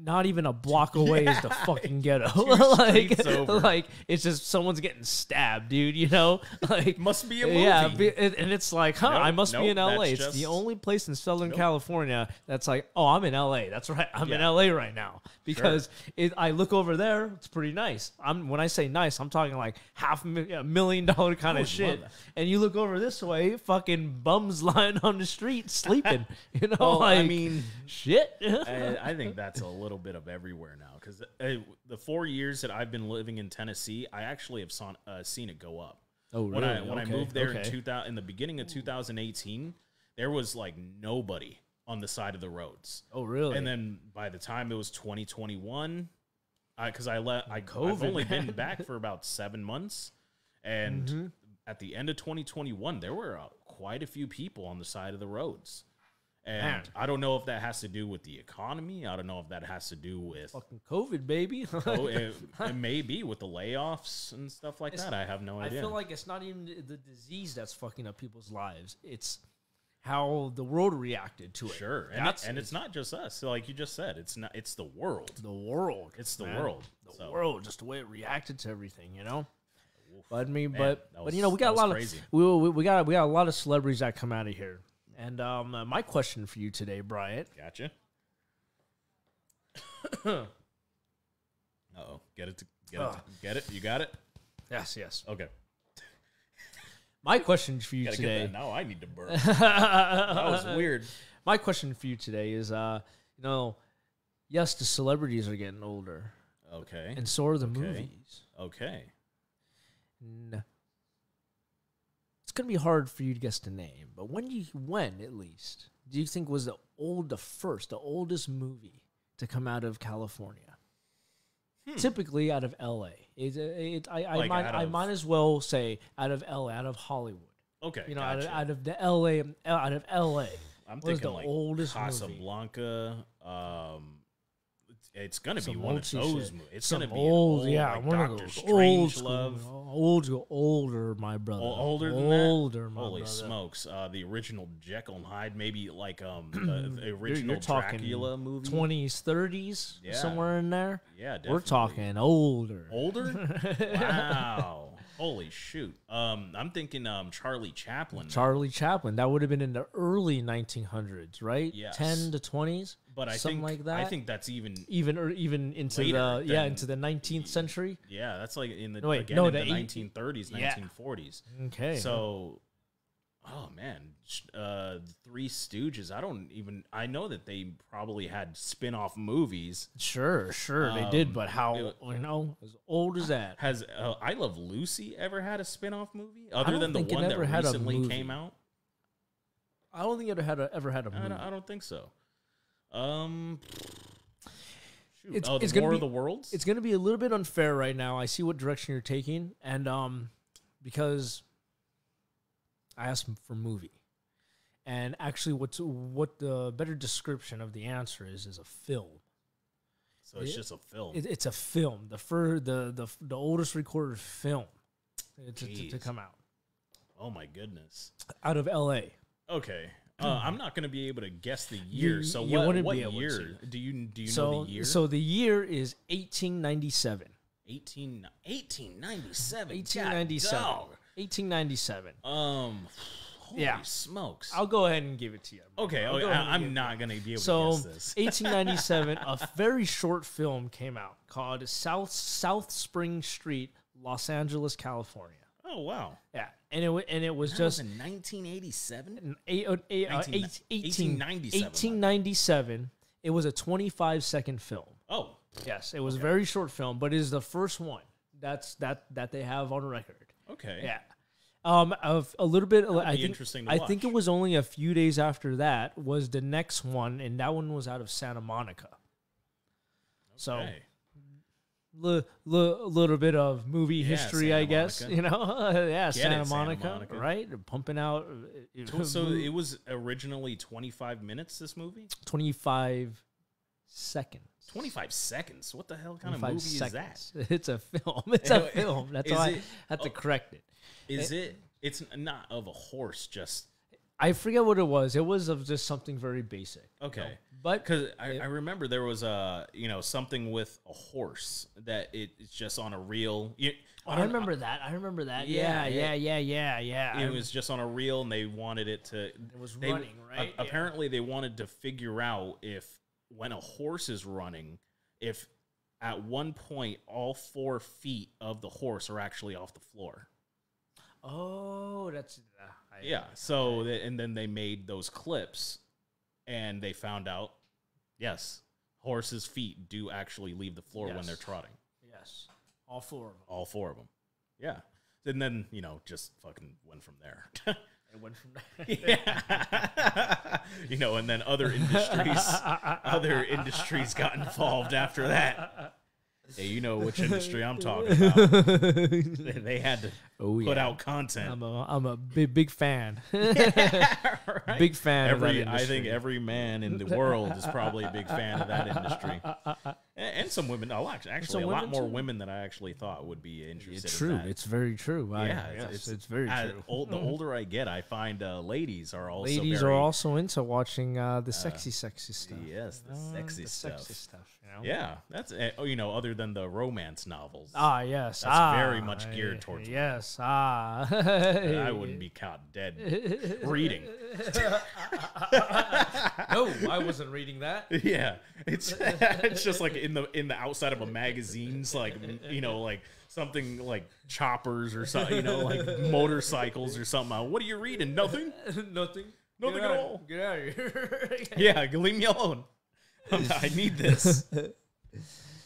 not even a block away is the fucking ghetto. streets over. Like it's just someone's getting stabbed, dude. You know, like Must be a movie. Yeah, and it's like, Nope, I must be in nope, LA. that's It's just- the only place in Southern California that's like, oh, I'm in LA. That's right, I'm in Yeah. LA right now because I look over there. It's pretty nice. When I say nice, I'm talking like $500,000 kind I of would shit. love that. And you look over this way, fucking bums lying on the street sleeping. You know, Well, like I mean, shit. I think that's a little bit of everywhere now because the 4 years that I've been living in Tennessee, I actually have seen it go up. Oh, When really? I moved there in the beginning of 2018, there was like nobody on the side of the roads. Oh, really? And then by the time it was 2021, because I've COVID, only man. been back for about 7 months, and at the end of 2021, there were quite a few people on the side of the roads. And Man. I don't know if that has to do with the economy. I don't know if that has to do with fucking COVID, baby. it may be with the layoffs and stuff like that. I have no I idea. feel like it's not even the disease that's fucking up people's lives. It's how the world reacted to it. Sure, and it's not just us. So like you just said, it's not. It's the world. The world. It's the man. world. The world, just the way it reacted to everything, you know. But I mean, Man, but you know, we got a lot crazy. of we got a lot of celebrities that come out of here. And my question for you today, Bryant. Gotcha. Uh-oh. Get it. Get it. You got it. Yes. Okay. My question for you Gotta today. get that. Now I need to burp. That was weird. My question for you today is, yes, the celebrities are getting older, Okay. and so are the movies. Okay. It's gonna be hard for you to guess the name, but when at least do you think was the oldest movie to come out of California? Typically out of L.A. I might as well say out of L.A., out of Hollywood. Okay. You know, gotcha. out of the L.A. Out of L.A. I'm what is thinking the like oldest movie? Casablanca. It's gonna be Some one old of those shit. movies. It's Some gonna be old, an yeah, like one of Doctor those old Strangelove. older, my brother. Older than older, that? my Holy brother. smokes! The original Jekyll and Hyde, maybe like the original You're talking Dracula movie. 20s, 30s, Yeah. somewhere in there. Yeah, definitely. We're talking older. Older? Wow. Holy shoot. I'm thinking Charlie Chaplin. Charlie Chaplin. That would have been in the early 1900s, right? Yes. 10 to 20s. But I something think like that. I think that's even even into later than- into the 19th century. yeah, that's like in the No, wait, again no, in the the eight- 1930s, yeah. 1940s. Okay. So oh man, Three Stooges. I know that they probably had spin-off movies. sure, they did, but how as old as that? Has I Love Lucy ever had a spin-off movie other don't than the think it one that ever had a recently movie. came out? I don't think it ever had a movie. I don't think so. Shoot. It's The gonna War be- of the Worlds? It's going to be a little bit unfair right now. I see what direction you're taking, and because I asked for movie, and actually, what the better description of the answer is a film. So it's just a film. It's a film. The oldest recorded film to come out. Oh my goodness! Out of L.A. Okay, I'm not going to be able to guess the year. So you what be able year to. do you know the year? So the year is 1897. 1897. 1897. 1897. Holy smokes! I'll go ahead and give it to you. Okay, I'm not going to be able to guess this. 1897, a very short film came out called South Spring Street, Los Angeles, California. Oh wow! Yeah, and it was just in 1987. 1897. It was a 25-second film. Oh, yes, it was a very short film, but it is the first one that they have on record. Okay. Yeah. Of a little bit. I think interesting to I watch. think it was only a few days after that was the next one, and that one was out of Santa Monica. So, little bit of movie history, Santa I guess. Monica. You know, Get Santa it, Monica, Santa Monica. right? Pumping out. So it was originally 25 minutes. This movie. 25 seconds. 25 seconds. What the hell kind of 25 movie seconds. is that? It's a film. It's a film. That's why I had to correct it. Is it? It's not of a horse. Just I forget what it was. It was of just something very basic. okay. You know? But Because I remember there was something with a horse that it's just on a reel. I remember that. Yeah. It was just on a reel, and they wanted it to. It was running, right? Apparently, they wanted to figure out if when a horse is running, if at one point all 4 feet of the horse are actually off the floor. Oh, that's So and then they made those clips, and they found out, yes, horses' feet do actually leave the floor when they're trotting. Yes, all 4 of them. All 4 of them. Yeah, and then just fucking went from there. It went from there. Yeah, and then other industries got involved after that. Hey, you know which industry I'm talking about. They had to put out content. I'm a big fan. Right? Big fan of that industry. I think every man in the world is probably a big fan of that industry. And some women. Actually, a lot more women than I actually thought would be interested It's true. in that. It's very true. It's very true. The older I get, I find ladies are also are also into watching the sexy stuff. Yes, the sexy stuff. Sexy stuff. Yeah, that's other than the romance novels. Yes. That's very much geared towards women. Yes. I wouldn't be caught dead reading. No, I wasn't reading that. Yeah, it's just like in the outside of a magazine's like something like choppers or something, like motorcycles or something. What are you reading? Nothing. Nothing at all. Get out of here. Yeah, leave me alone. I need this.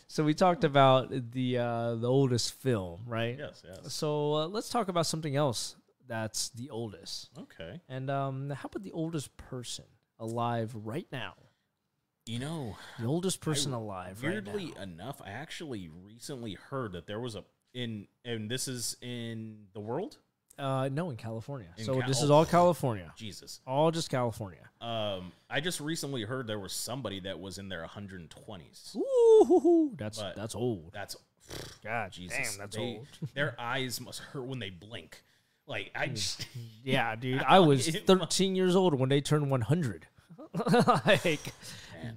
So we talked about the oldest film, right? Yes. So let's talk about something else that's the oldest. Okay. And how about the oldest person alive right now? The oldest person alive right now. Weirdly enough, I actually recently heard that there was and this is in the world? No, in California. This is all California. Jesus. All just California. I just recently heard there was somebody that was in their 120s. Ooh, that's old. That's God, Jesus. Damn, that's old. Their eyes must hurt when they blink. Like yeah, dude. I was 13 years old when they turned 100.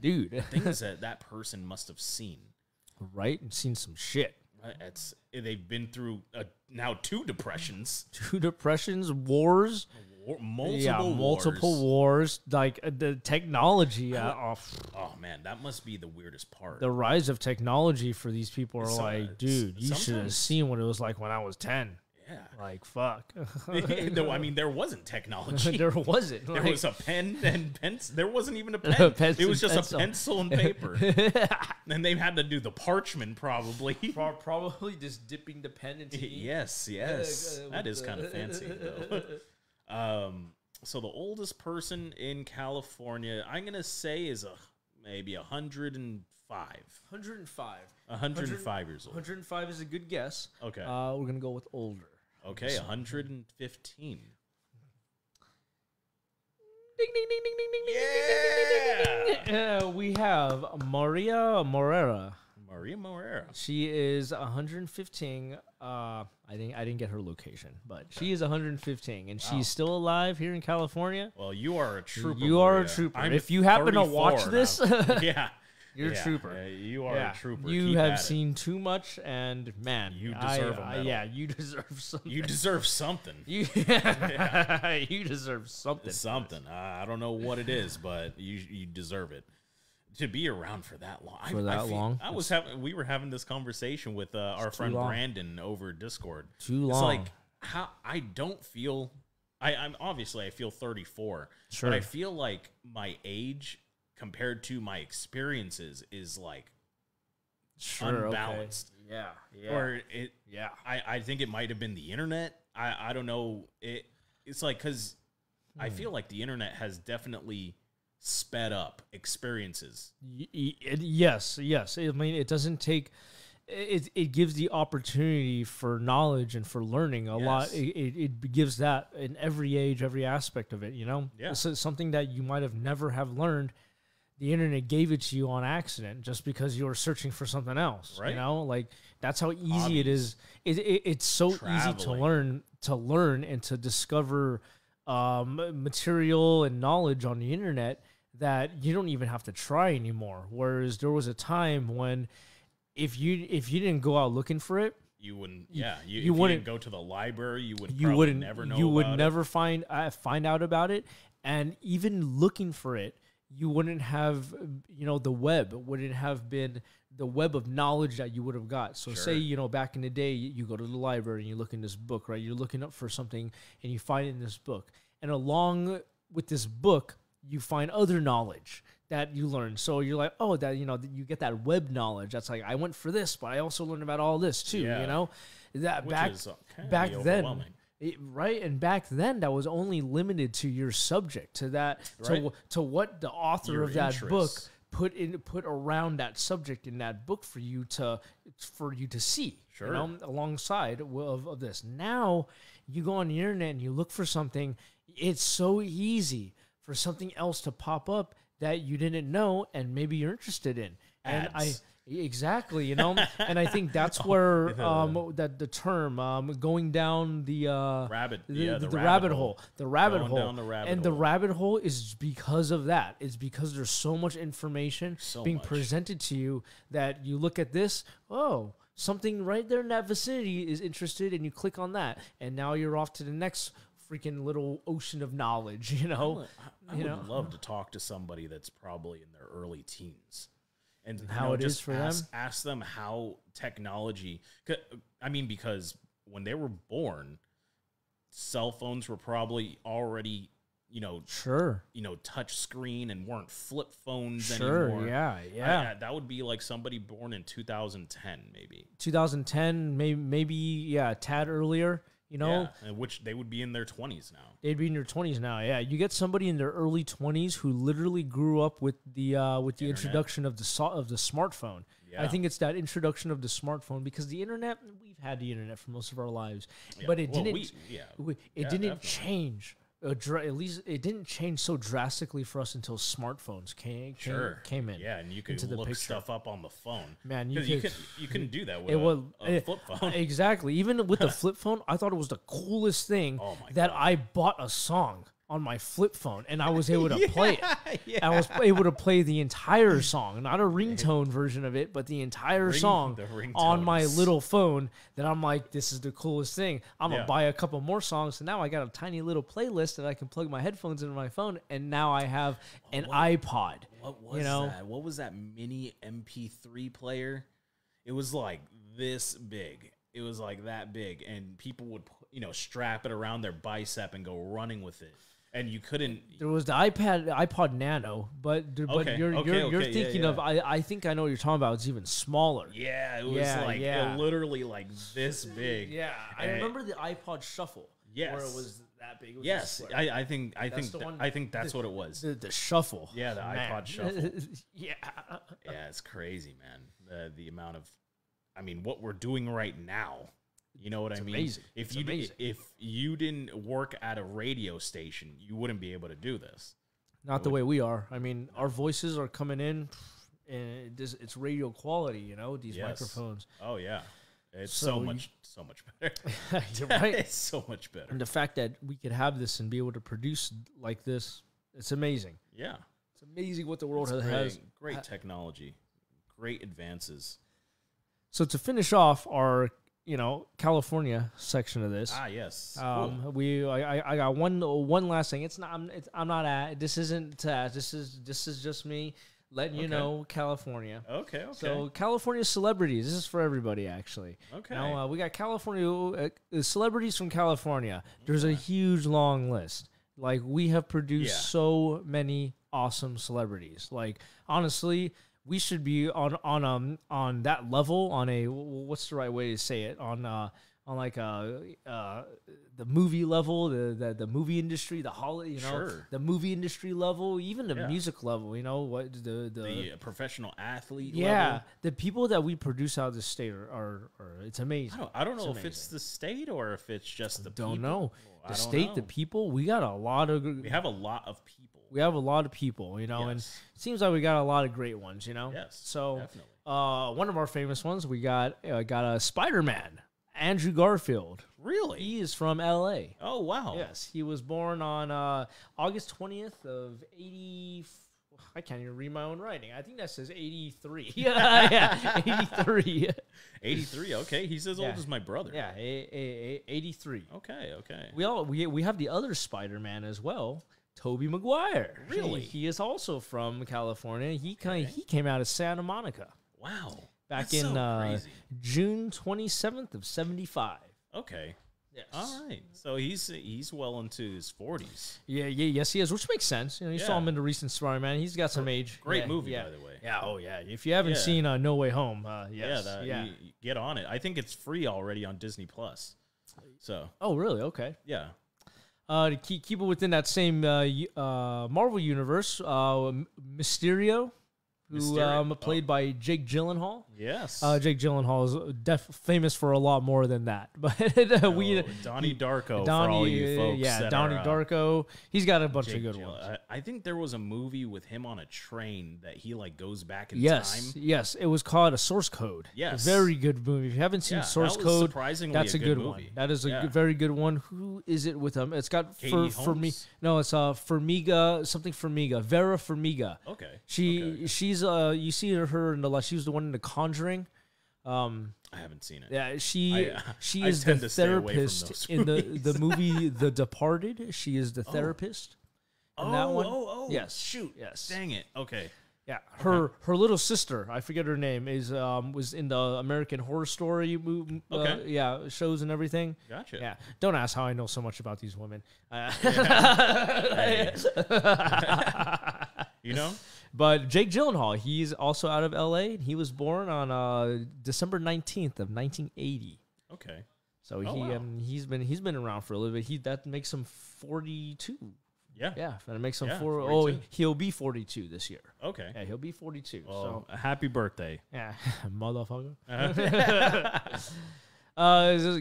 Dude, things that person must have seen, right? And seen some shit. They've been through now 2 depressions. 2 depressions, wars. Multiple wars. Like the technology. Oh man, that must be the weirdest part. The rise of technology for these people are like, dude, you should have seen what it was like when I was 10. Yeah, like fuck. No, I mean there wasn't technology. There wasn't. There was a pen and pencil. There wasn't even a pen. It was just a pencil and paper. And they had to do the parchment probably. Probably just dipping the pen into ink. Yes. That is kind of fancy though. So the oldest person in California, I'm gonna say is maybe 105. 105. 105 years old. 105 is a good guess. Okay. We're gonna go with older. Okay, 115. Ding, ding, ding, ding, ding, ding, ding, ding, ding, ding, ding, ding. We have Maria Morera. Maria Morera. She is 115. I didn't get her location, but she is 115, and she's still alive here in California. Well, you are a trooper. You are a Maria. trooper. I'm If you happen to 34 watch this, yeah, you're a trooper. You are a trooper. You Keep have at it. seen too much, and man, You deserve a medal. yeah, you deserve something. You deserve something. You deserve something. Something. I don't know what it is, but you deserve it. To be around for that long. long? We were having this conversation with our friend long. Brandon over Discord. Too long. It's like how I don't feel. I'm obviously I feel 34, Sure. but I feel like my age compared to my experiences is like unbalanced. Okay. Yeah. Or it. Yeah. I think it might have been the internet. I don't know. It's like because I feel like the internet has definitely sped up experiences. Yes. I mean, it doesn't take. It gives the opportunity for knowledge and for learning a lot. It gives that in every age, every aspect of it. You know, Yeah. This is something that you might have never have learned. The internet gave it to you on accident just because you were searching for something else. Right. You know, like that's how easy it Hobbies. is. It's so easy Traveling. to learn and to discover material and knowledge on the internet that you don't even have to try anymore. Whereas there was a time when if you didn't go out looking for it, You wouldn't. You If you wouldn't didn't go to the library. You would. you probably wouldn't never know. you would about never find out about it. And even looking for it, you wouldn't have, the web wouldn't have been the web of knowledge that you would have got. So say, back in the day, you go to the library and you look in this book, right? You're looking up for something and you find it in this book. And along with this book, you find other knowledge that you learn. So you're like, oh, that, you get that web knowledge. That's like, I went for this, but I also learned about all this too, Yeah. That Which back is, can back be then. overwhelming. Right, and back then that was only limited to your subject, to that, Right. to what the author Your of that book interests. put around that subject in that book for you to see, Sure. alongside of this. Now you go on the internet and you look for something. It's so easy for something else to pop up that you didn't know and maybe you're interested in. And Ads. Exactly, and I think that's where that the term going down the Rabbit. the The rabbit hole, Going down the rabbit and the hole. rabbit hole is because of that. It's because there's so much information being much. presented to you that you look at this, something right there in that vicinity is interested, and you click on that, and now you're off to the next freaking little ocean of knowledge. I would love to talk to somebody that's probably in their early teens. And how it is just for them? Ask them how technology. Because when they were born, cell phones were probably already, Sure. touch screen and weren't flip phones Sure. anymore. Yeah. That would be like somebody born in 2010, maybe. 2010, maybe a tad earlier. Yeah, and which they would be in their 20s now. They'd be in their 20s now. Yeah, you get somebody in their early 20s who literally grew up with the introduction of the smartphone. Yeah. I think it's that introduction of the smartphone because the internet, we've had the internet for most of our lives, Yeah. but it Well, didn't. Yeah, Didn't definitely. change. At least it didn't change so drastically for us until smartphones came in. Yeah, and you could into the look picture. stuff up on the phone. Man, 'Cause you couldn't do that with a flip phone. Exactly. Even with the flip phone, I thought it was the coolest thing Oh my that God. I bought a song on my flip phone and I was able to play it. Yeah. I was able to play the entire song, not a ringtone version of it, but the entire song the on my ringtones. little phone. That I'm like, this is the coolest thing. I'm Yeah. gonna buy a couple more songs, and now I got a tiny little playlist that I can plug my headphones into my phone, and now I have an iPod. What was that? What was that mini MP3 player? It was like this big. It was like that big, and people would strap it around their bicep and go running with it. And you couldn't. There was the iPod Nano, but Okay, you're yeah, thinking yeah. of I think I know what you're talking about. It's even smaller. Yeah, it was Yeah. literally like this big. Yeah, I And- remember the iPod Shuffle. Yes. where it was that big. It was Yes, just like- I think the one- I think that's what it was. the Shuffle. Yeah, the Man. iPod Shuffle. Yeah, Yeah, it's crazy, man. The amount of, what we're doing right now. You know what I mean? amazing. If It's you amazing. if you didn't work at a radio station, you wouldn't be able to do this. Not the way we are. I mean, our voices are coming in, and it's radio quality. You know, these microphones. Oh yeah, it's so much better. You're right. It's so much better. And the fact that we could have this and be able to produce like this, it's amazing. Yeah, it's amazing what the world it's has. Great technology, great advances. So to finish off our, California section of this. Yes. Cool. I got one last thing. I'm not at. This isn't. This is just me letting you know California. Okay. So California celebrities. This is for everybody actually. Okay. Now we got California celebrities from California. There's a huge long list. Like we have produced so many awesome celebrities. Like honestly, we should be on that level, on a, what's the right way to say it, on like the movie level, the movie industry, the movie industry level, even the music level, what the professional athlete level. The people that we produce out of the state are it's amazing. I don't know if it's the state or if it's just the people. Don't know. The state, the people, we have a lot of people. We have a lot of people, and it seems like we got a lot of great ones, Yes, so definitely. One of our famous ones, we got a Spider-Man, Andrew Garfield. Really? He is from L.A. Oh, wow. Yes, he was born on August 20th of 80. I can't even read my own writing. I think that says 83. Yeah, 83. 83. Okay, he's as old as my brother. Yeah, 83. Okay. We have the other Spider-Man as well. Tobey Maguire. Really? He is also from California. He came out of Santa Monica. Wow. Back That's in so June 27th of 75. Okay. Yes. All right. So he's well into his 40s. Yes, he is, which makes sense. You saw him in the recent Spider-Man. He's got some age. Great movie, by the way. Yeah. Oh, yeah. If you haven't seen No Way Home, yes. You get on it. I think it's free already on Disney Plus. So. Oh, really? Okay. Yeah. To keep it within that same Marvel universe, Mysterio, who played by Jake Gyllenhaal. Yes. Jake Gyllenhaal is famous for a lot more than that. But Donnie Darko, for all you folks. Yeah, Donnie Darko. He's got a bunch of good ones. I think there was a movie with him on a train that he goes back in time. Yes, it was called A Source Code. Yes. A very good movie. If you haven't seen Source Code, that's a good one. That is a very good one. Who is it with him? It's got Fermiga. No, it's Fermiga, something Fermiga. Vera Farmiga. Okay. She's you see her in she was the one in The Conjuring. I haven't seen it. Yeah, she is the therapist in the movie The Departed. She is the therapist in that one. Yes. Shoot. Yes. Dang it. Okay. Yeah. Her little sister, I forget her name, was in the American Horror Story movie. Shows and everything. Gotcha. Yeah. Don't ask how I know so much about these women. But Jake Gyllenhaal, he's also out of L.A. He was born on December 19th of 1980. Okay. So he's been around for a little bit. That makes him 42. Yeah, that makes him 42. Oh, he'll be 42 this year. Okay. Yeah, he'll be 42. Well, so happy birthday. Yeah, motherfucker.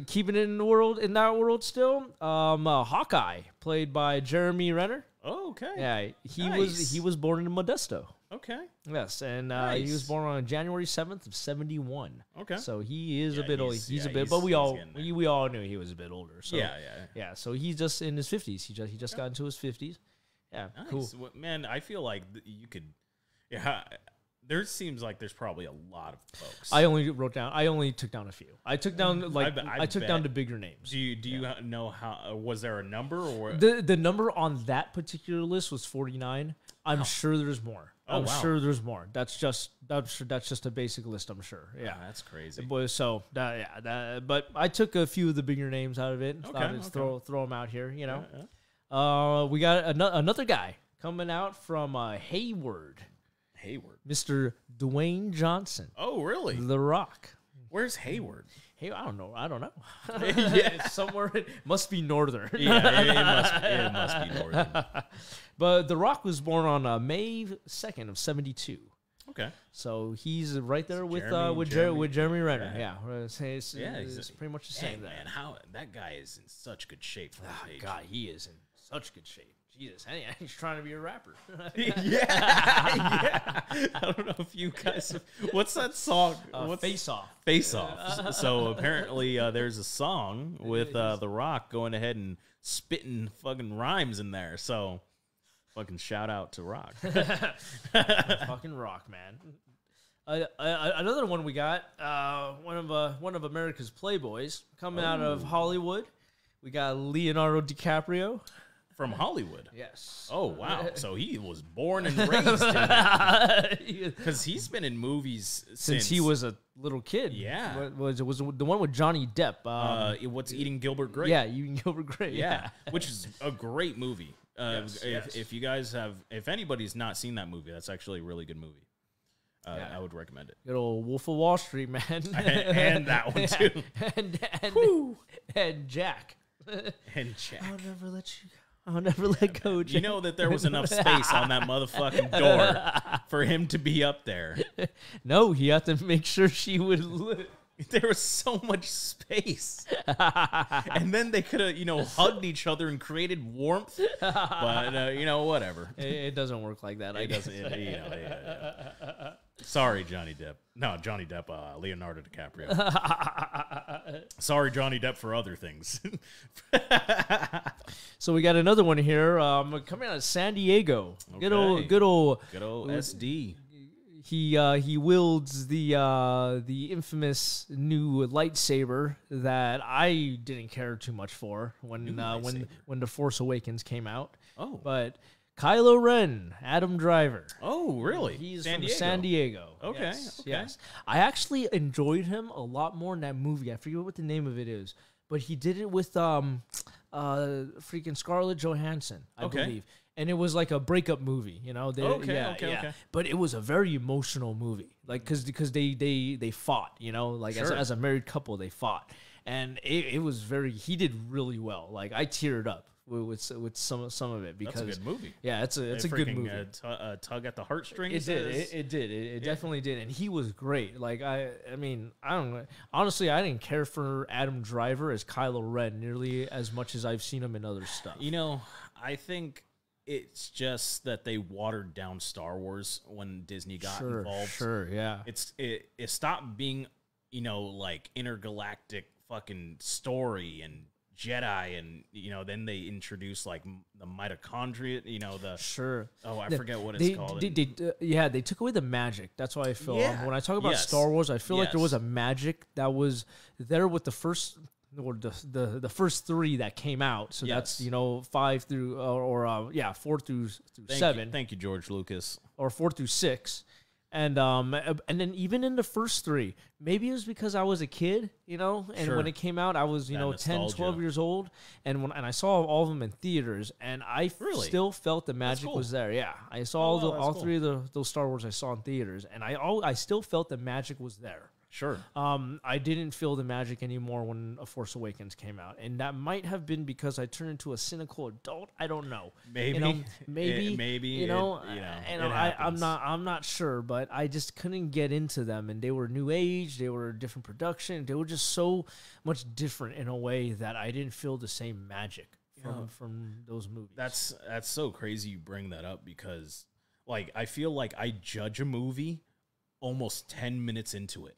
Keeping it in that world still. Hawkeye, played by Jeremy Renner. Oh, okay. Yeah, he was born in Modesto. Okay. Yes, and he was born on January 7th of 71. Okay. So he is a bit old. He's a bit, but we all knew he was a bit older. So yeah. So he's just in his 50s. He just got into his 50s. Yeah, nice. Cool. Well, man, I feel like you could. Yeah. There seems like there's probably a lot of folks. I only took down a few. I took down I took down the bigger names. Do you know how? Was there a number or the number on that particular list was 49? I'm sure there's more. I'm sure there's more. That's just a basic list. I'm sure. Yeah, that's crazy. But I took a few of the bigger names out of it. And throw them out here. We got another guy coming out from Hayward. Mr. Dwayne Johnson. Oh, really? The Rock. Where's Hayward? Hey, I don't know. Yeah. Somewhere. It must be northern. Yeah, it must be northern. But The Rock was born on May 2nd of 72. Okay. So he's right there with Jeremy Renner. Yeah. It's pretty much the same. Man, how that guy is in such good shape for his age. God, he is in such good shape. Jesus, he's trying to be a rapper. Yeah. I don't know if you guys have, what's that song? What's Face Off. Face Off. So apparently there's a song with The Rock going ahead and spitting fucking rhymes in there. So fucking shout out to Rock. Fucking Rock, man. Another one we got, one of America's Playboys coming out of Hollywood. We got Leonardo DiCaprio. From Hollywood. Yes. Oh, wow. So he was born and raised in that. Because he's been in movies since he was a little kid. Yeah. Was the one with Johnny Depp. What's Eating Gilbert Grape? Yeah, Eating Gilbert Grape. Yeah. Which is a great movie. Yes. If you guys if anybody's not seen that movie, that's actually a really good movie. I would recommend it. Good old Wolf of Wall Street, man. and that one, too. and Jack. And Jack. I'll never let go, Jack. You know that there was enough space on that motherfucking door for him to be up there. No, he had to make sure she would live. There was so much space. And then they could have, hugged each other and created warmth. But, whatever. It doesn't work like that. It doesn't. Yeah. Sorry, Johnny Depp. No, Johnny Depp, Leonardo DiCaprio. Sorry, Johnny Depp, for other things. So we got another one here coming out of San Diego. Okay. Good old SD. He wields the infamous new lightsaber that I didn't care too much for when The Force Awakens came out. Oh, but Kylo Ren, Adam Driver. Oh, really? He's from San Diego. Okay, Yes. I actually enjoyed him a lot more in that movie. I forget what the name of it is, but he did it with freaking Scarlett Johansson, I believe. And it was like a breakup movie, Okay. But it was a very emotional movie, like because they fought, as a married couple they fought, and it was he did really well. Like I teared up with some of it because that's a good movie. Yeah, it's a good movie. Tug at the heartstrings. It did. It definitely did, and he was great. Like I mean, I don't know. Honestly, I didn't care for Adam Driver as Kylo Ren nearly as much as I've seen him in other stuff. I think it's just that they watered down Star Wars when Disney got involved. Sure, yeah. It stopped being, like intergalactic fucking story and Jedi, and then they introduced like the mitochondria, I forget what it's called. They took away the magic. That's why I feel when I talk about Star Wars, I feel like there was a magic that was there with the first or the first three that came out. So that's 5 through 4 through 7. Thank you, George Lucas. Or 4 through 6. And then even in the first 3, maybe it was because I was a kid, and when it came out, I was, 10, 12 years old. And I saw all of them in theaters, and I still felt the magic was there. Yeah. I saw all 3 of those Star Wars I saw in theaters, and I still felt the magic was there. Sure. I didn't feel the magic anymore when A Force Awakens came out, and that might have been because I turned into a cynical adult. I don't know. Maybe. I'm not sure, but I just couldn't get into them, and they were new age. They were a different production. They were just so much different in a way that I didn't feel the same magic from those movies. That's so crazy you bring that up because, like, I feel like I judge a movie almost 10 minutes into it.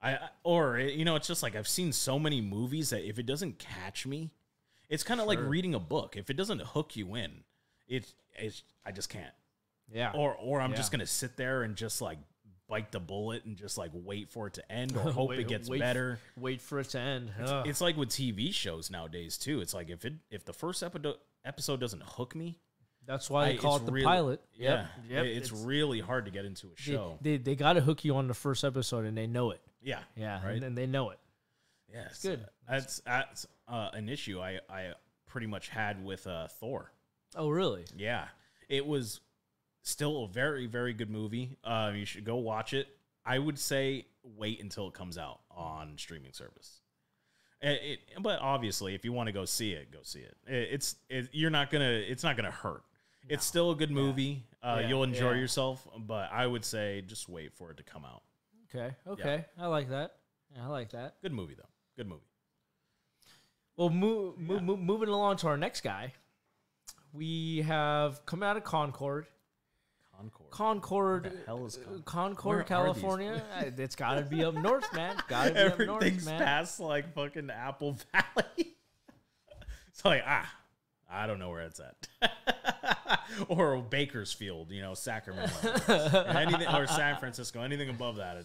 It's just like I've seen so many movies that if it doesn't catch me, it's kind of like reading a book. If it doesn't hook you in, I just can't. Yeah. Or I'm just gonna sit there and just like bite the bullet and just like wait for it to end or hope it gets better. Wait for it to end. It's like with TV shows nowadays too. It's like if the first episode doesn't hook me. That's why they call it the pilot. Yeah. Yep. It's really hard to get into a show. They got to hook you on the first episode, and they know it. Yeah. Yeah. Right? And they know it. Yeah. It's good. That's an issue I pretty much had with Thor. Oh, really? Yeah. It was still a very, very good movie. You should go watch it. I would say wait until it comes out on streaming service. But obviously, if you want to go see it, go see it. It's not gonna hurt. No. It's still a good movie. You'll enjoy yourself, but I would say just wait for it to come out. Okay. Yeah. I like that. Yeah, I like that. Good movie, though. Good movie. Well, moving along to our next guy, we have come out of Concord. Concord, What the hell is Concord, Where are California. It's got to be up north, man. Got to be up north, Everything's man. past like fucking Apple Valley. It's like I don't know where it's at. Or Bakersfield, Sacramento, anything, or San Francisco. Anything above that,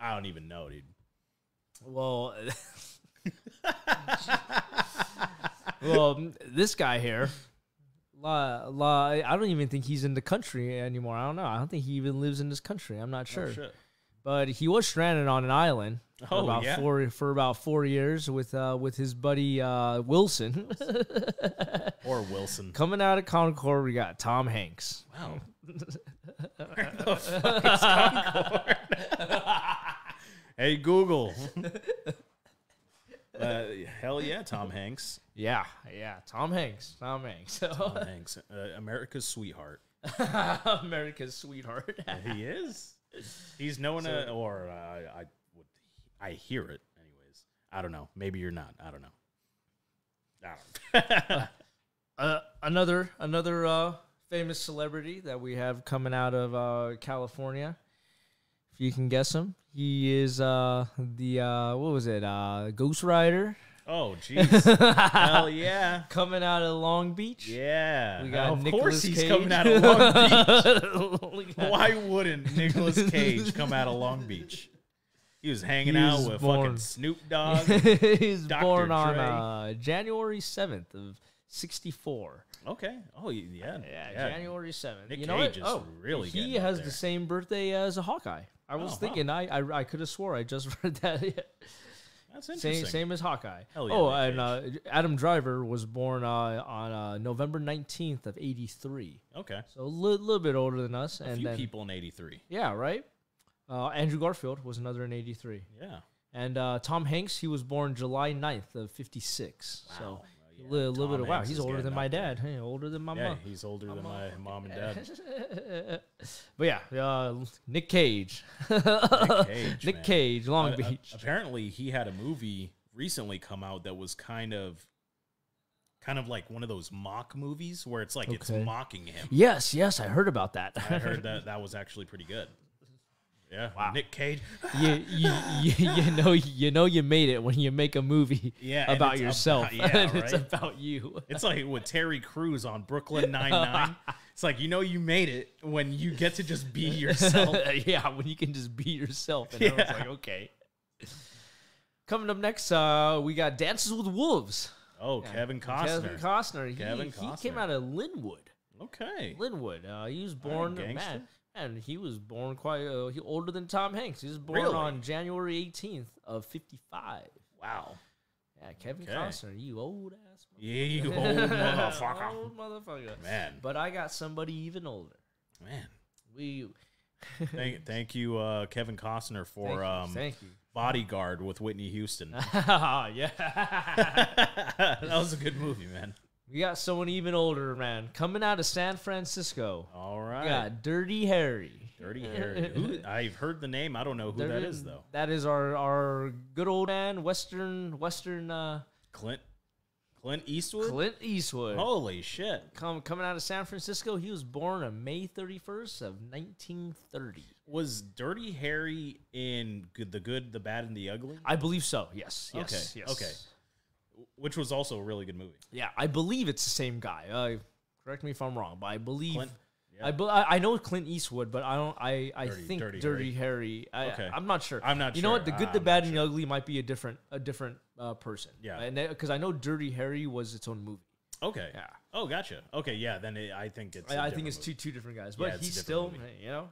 I don't even know, dude. Well, well, this guy here, I don't even think he's in the country anymore. I don't know. I don't think he even lives in this country. I'm not sure. Oh, shit. But he was stranded on an island for about 4 years with his buddy Wilson. Or Wilson. Coming out of Concord, we got Tom Hanks. Wow. Where the fuck is Concord? Hey, Google. Hell yeah, Tom Hanks. Yeah, Tom Hanks. Tom Hanks, America's sweetheart. America's sweetheart. He is. He's known, I hear it. Anyways, I don't know. Maybe you're not. I don't know. Another famous celebrity that we have coming out of California. If you can guess him, he is Ghost Rider. Oh, jeez. Hell yeah. Coming out of Long Beach. Yeah. We got of Nicolas course he's Cage. coming out of Long Beach. Why wouldn't Nicolas Cage come out of Long Beach? He was hanging out with fucking Snoop Dogg. He's Dr. born Dre. on January 7th of 64. Okay. Oh, yeah. January 7th. Nick you know Cage what? is really he getting up has there. the same birthday as a Hawkeye. I was thinking, I could have swore I just read that. That's interesting. Same as Hawkeye. Hell yeah, oh, Nick and Adam Driver was born on November 19th of 83. Okay. So a little bit older than us. A few people in 83. Yeah, right? Andrew Garfield was another in 83. Yeah. And Tom Hanks, he was born July 9th of 56. Wow. So Yeah, a little bit of, wow, Hanks he's is older getting than my up there. dad. Hey, older than my Yeah, mom. he's older than my mom and dad. But yeah, Nick Cage. Cage, Nick man. Cage, Long Beach. Apparently, he had a movie recently come out that was kind of like one of those mock movies where it's like it's Okay. mocking him. Yes, I heard about that. I heard that was actually pretty good. Yeah, Wow. Nick Cage. you know you made it when you make a movie Yeah, and about it's yourself. about- yeah, It's right? about you. It's like with Terry Crews on Brooklyn Nine-Nine. It's like, you made it when you get to just be yourself. Yeah, when you can just be yourself. And everyone's like, okay. Coming up next, we got Dances with Wolves. Oh, Kevin Costner. Kevin Costner. He Costner. came out of Linwood. Okay. Linwood. He was born, gangster. and he was born quite older than Tom Hanks. He was born Really? on January 18th of 55. Wow. Yeah, Kevin Okay. Costner, you old ass. Yeah, you old motherfucker. Old motherfucker. Man. But I got somebody even older. Man. We Thank you, Kevin Costner, for thank you. Bodyguard with Whitney Houston. Yeah. That was a good movie, man. We got someone even older, man. Coming out of San Francisco. All right. We got Dirty Harry. Dirty Harry. I've heard the name. I don't know who that is, though. That is our good old man, Western Clint Eastwood? Clint Eastwood. Holy shit. Coming out of San Francisco, he was born on May 31st of 1930. Was Dirty Harry in The Good, the Bad, and the Ugly? I believe so. Yes. Okay. Which was also a really good movie. Yeah, I believe it's the same guy. Correct me if I'm wrong, but I believe Clint? Yeah. I know Clint Eastwood, but I don't. I think Dirty Dirty Harry. Okay. I'm not sure. I'm not You sure. know what? The Good, the I'm Bad, not and the Ugly might be a different person. Yeah. and because I know Dirty Harry was its own movie. Okay. Yeah. Oh, gotcha. Okay, yeah, then I think it's I think it's two different guys, but Yeah, it's a he's different still,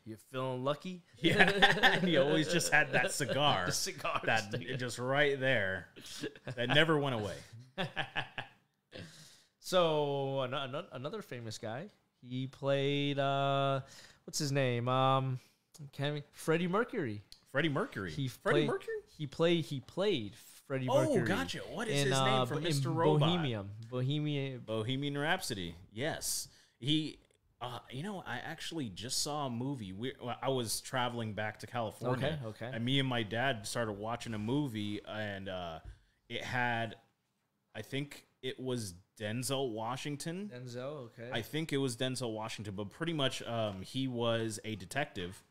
you're feeling lucky. Yeah. He always just had that cigar. The cigar that stick. just right there. That never went away. So another famous guy. He played what's his name? Freddie Mercury. Freddie Mercury. Freddie Mercury? He played Freddie Oh, Mercury. gotcha. What is his name from Mr. Robot? Bohemian Rhapsody. Yes. He, I actually just saw a movie. I was traveling back to California. Okay. And me and my dad started watching a movie, and it had, I think it was Denzel Washington. Denzel, okay. I think it was Denzel Washington, but pretty much he was a detective,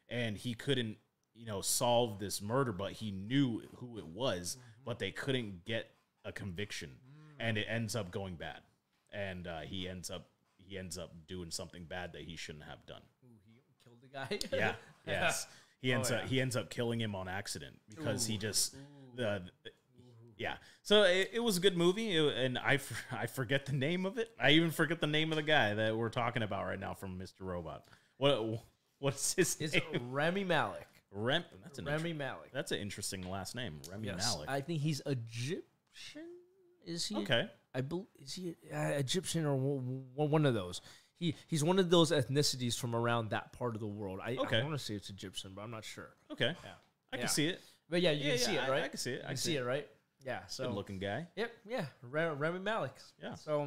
and he couldn't, solve this murder, but he knew who it was, but they couldn't get a conviction, and it ends up going bad, and he ends up doing something bad that he shouldn't have done. Ooh, he killed the guy. Yeah. Yes. He ends up killing him on accident because he just yeah. So it was a good movie, and I forget the name of it. I even forget the name of the guy that we're talking about right now from Mr. Robot. What's his name? It's Rami Malek. Rami Malek. That's an interesting last name, Rami Malek. I think he's Egyptian. Is he? Okay. I believe is he Egyptian or one of those. He's one of those ethnicities from around that part of the world. I want to say it's Egyptian, but I'm not sure. Okay. Yeah. I can see it. But yeah, you can see it, right? I can see it. I can see it, right? Yeah. So good looking guy. Yep. Yeah. Rami Malek. Yeah. So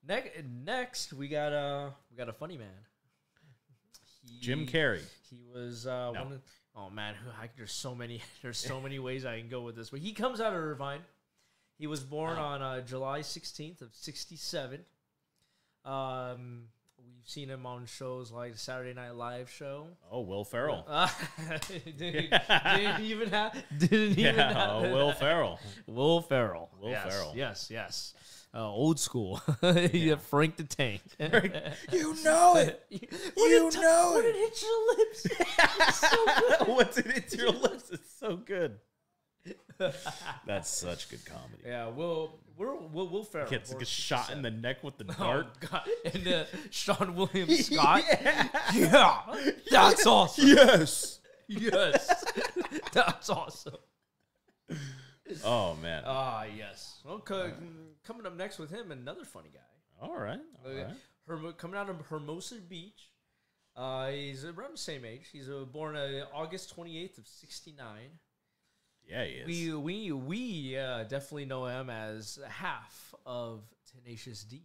next we got a funny man. Jim Carrey. He was one of, oh man, there's so many ways I can go with this. But he comes out of Irvine. He was born on July 16th of 1967. We've seen him on shows like Saturday Night Live show. Oh, Will Ferrell. Didn't even have Will Ferrell. Will Ferrell. Ferrell. Yes. Old school. Yeah. Frank the Tank. You know it. You know it. When it hits your lips. It's so good. Once it hits your lips, it's so good. That's such good comedy. Yeah, Will Ferrell gets shot in the neck with the dart. Oh, God. And Sean William Scott. Yeah, that's awesome. Yes, that's awesome. Oh man. Yes. Okay, coming up next with him, another funny guy. All right. Coming out of Hermosa Beach. He's around the same age. He's born August 28th of 1969. Yeah, he is. We definitely know him as half of Tenacious D.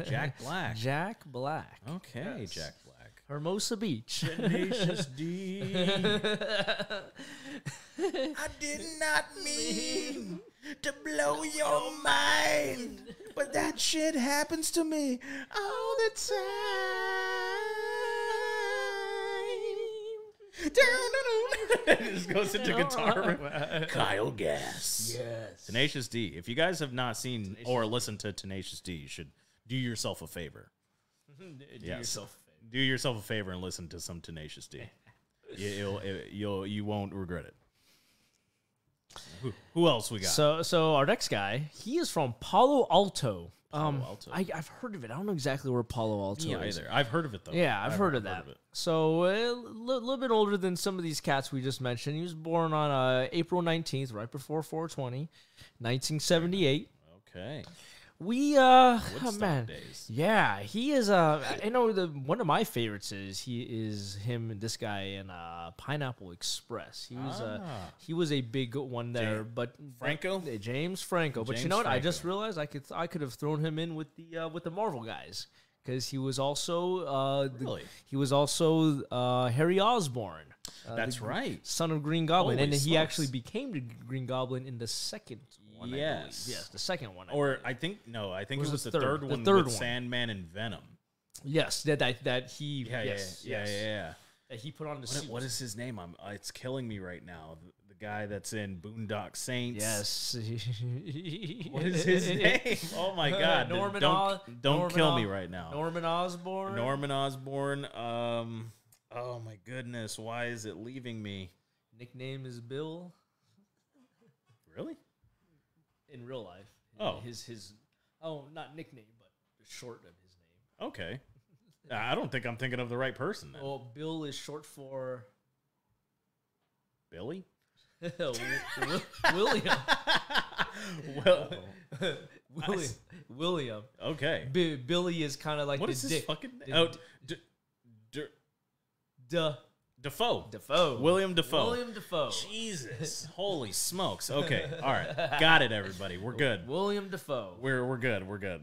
Jack Black. Jack Black. Okay, yes. Jack Black. Hermosa Beach. Tenacious D. I did not mean to blow your mind, but that shit happens to me all the time. It just goes into guitar. Kyle Gass. Yes. Tenacious D. If you guys have not seen or listened to Tenacious D, you should do yourself a favor. Do yourself a favor and listen to some Tenacious D. You won't regret it. Who else we got? So our next guy, he is from Palo Alto. Alto. I've heard of it. I don't know exactly where Palo Alto is. Either. I've heard of it though. Yeah, I've heard of that. So a little bit older than some of these cats we just mentioned. He was born on April 19th, right before 420, 1978. Okay. Man, days. Yeah, he is. I know one of my favorites is this guy in Pineapple Express. He was a big one there, but Franco, James Franco. But you know what? I just realized I could have thrown him in with the Marvel guys because he was also Harry Osborn. That's right, son of Green Goblin, Holy and smokes. he actually became the Green Goblin in the second one. Yes, the second one. I think it was the third one with one. Sandman and Venom. Yes, that he. Yeah. That he put on the suit. What is his name? It's killing me right now. The guy that's in Boondock Saints. Yes. What is his name? Oh my God! Don't kill me right now. Norman Osborn. Oh my goodness! Why is it leaving me? Nickname is Bill. Really? In real life. Oh. His not nickname, but short of his name. Okay. I don't think I'm thinking of the right person then. Well, Bill is short for Billy? William. William. Okay. Billy is kind of like what the is his dick. fucking name? Defoe. William Defoe. William Defoe. Jesus. Holy smokes. Okay. All right. Got it, everybody. We're good. William Defoe. We're good. We're good.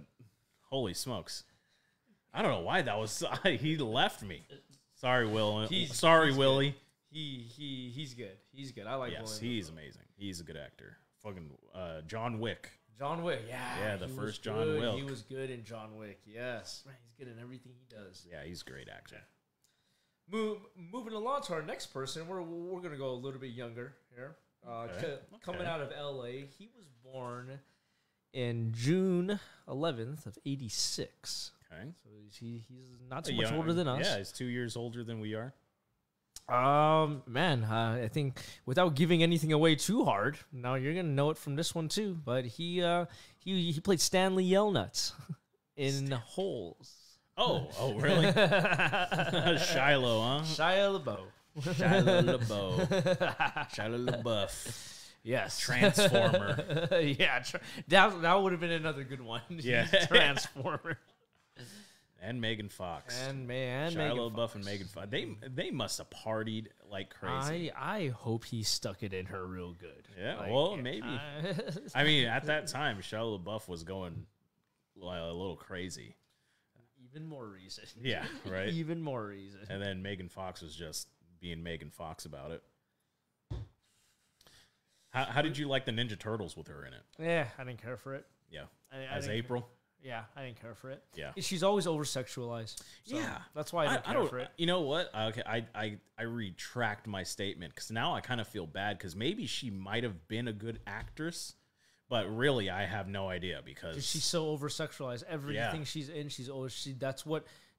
Holy smokes. I don't know why that was. He left me. Sorry, Will. Sorry, Willie. He's good. He's good. I like. Yes, William he's Defoe. amazing. He's a good actor. Fucking John Wick. John Wick, yeah. Yeah, the he first was John good. Wick. He was good in John Wick, yes. Man, he's good in everything he does. Yeah, he's a great actor. Moving along to our next person, we're going to go a little bit younger here. Coming out of L.A., he was born in June 11th of 86. Okay. So he's not so much older than us. Yeah, he's 2 years older than we are. Man, I think without giving anything away too hard, now you're gonna know it from this one too. But he played Stanley Yelnuts in Holes. Oh, really? Shiloh, huh? Shia LaBeouf. Shia LaBeouf. Yes. Transformer. Yeah, that would have been another good one. Yeah. Transformer. And Megan Fox. And Shia Megan LaBeouf Fox. and Megan Fox. They must have partied like crazy. I hope he stuck it in her real good. Yeah, Like, well, maybe. I mean, at that time, Shia LaBeouf was going a little crazy. Even more reason. Yeah, right? Even more reason. And then Megan Fox was just being Megan Fox about it. How did you like the Ninja Turtles with her in it? Yeah, I didn't care for it. Yeah. I As didn't April? Yeah, I didn't care for it. Yeah. She's always over sexualized. So Yeah. that's why I didn't care for it. You know what? Okay, I retract my statement because now I kind of feel bad because maybe she might have been a good actress, but really I have no idea because She's so over sexualized. Everything she's in, she's always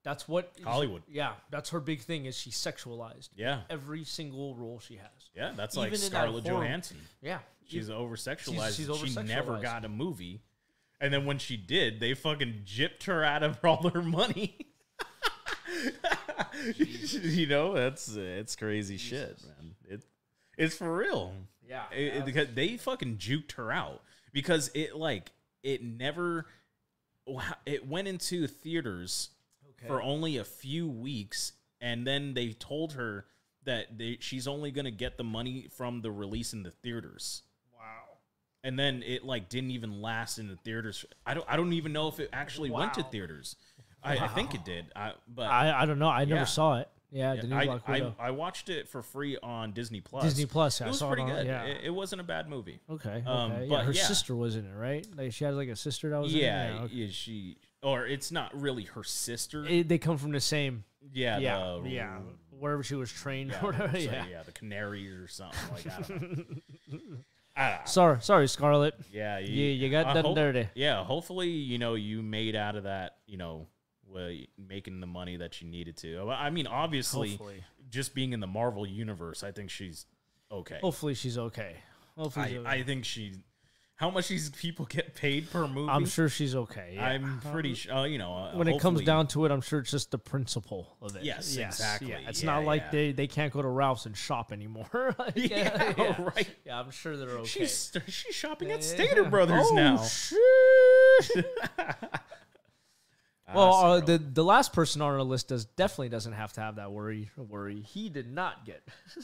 that's what Hollywood. Yeah, that's her big thing is she's sexualized. Yeah. Every single role she has. Yeah, that's Even like in that Scarlett horror- Johansson. Yeah. She's over sexualized. she's She never over-sexualized. got a movie. And then when she did, they fucking gypped her out of all her money. You know, it's crazy shit, man. It's for real. Yeah. Because they fucking juked her out because it went into theaters for only a few weeks, and then they told her that she's only gonna get the money from the release in the theaters. And then it didn't even last in the theaters. I don't even know if it actually went to theaters. I think it did. But I don't know. I never saw it. Yeah, the new I, Black Widow. I watched it for free on Disney Plus. Disney Plus. It I was saw pretty it on, good. Yeah. It wasn't a bad movie. Okay. but yeah, her yeah. sister was in it, right? Like she has like a sister that was in it. Yeah, Okay. yeah, she or it's not really her sister. They come from the same. Yeah, Yeah. Wherever she was trained. Yeah, or whatever. so, Yeah. the Canary or something like that. I don't know. Sorry, Scarlett. Yeah, You got done dirty. Yeah, hopefully, you made out of that, making the money that you needed to. I mean, obviously, Hopefully. just being in the Marvel universe, I think she's okay. Hopefully she's okay. Hopefully she's okay. I think how much these people get paid per movie? I'm sure she's okay. Yeah. I'm pretty sure, when it comes hopefully- down to it, I'm sure it's just the principle of it. Yes, exactly. Yeah. It's Yeah, not like yeah. they can't go to Ralph's and shop anymore. Like, Yeah, right. Yeah, I'm sure they're okay. She's shopping at Stater Brothers now. Shit. Well, Cyril. the last person on our list definitely doesn't have to have that worry. He did not get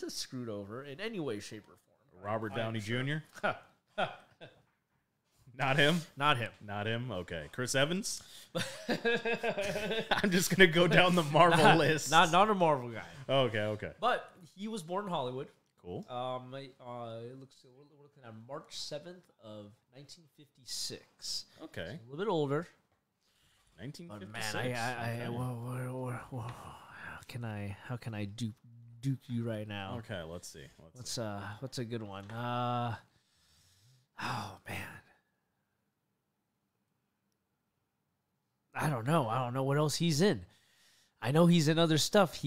screwed over in any way, shape, or form. Robert Downey sure. Jr. Not him. Not him. Not him. Okay, Chris Evans. I'm just gonna go down the Marvel list. Not a Marvel guy. Okay. But he was born in Hollywood. Cool. It looks we're looking at March 7th of 1956. Okay. A little bit older. 1956. But man, Okay. how can I duke you right now? Okay, let's see. What's a good one? Oh man. I don't know what else he's in. I know he's in other stuff.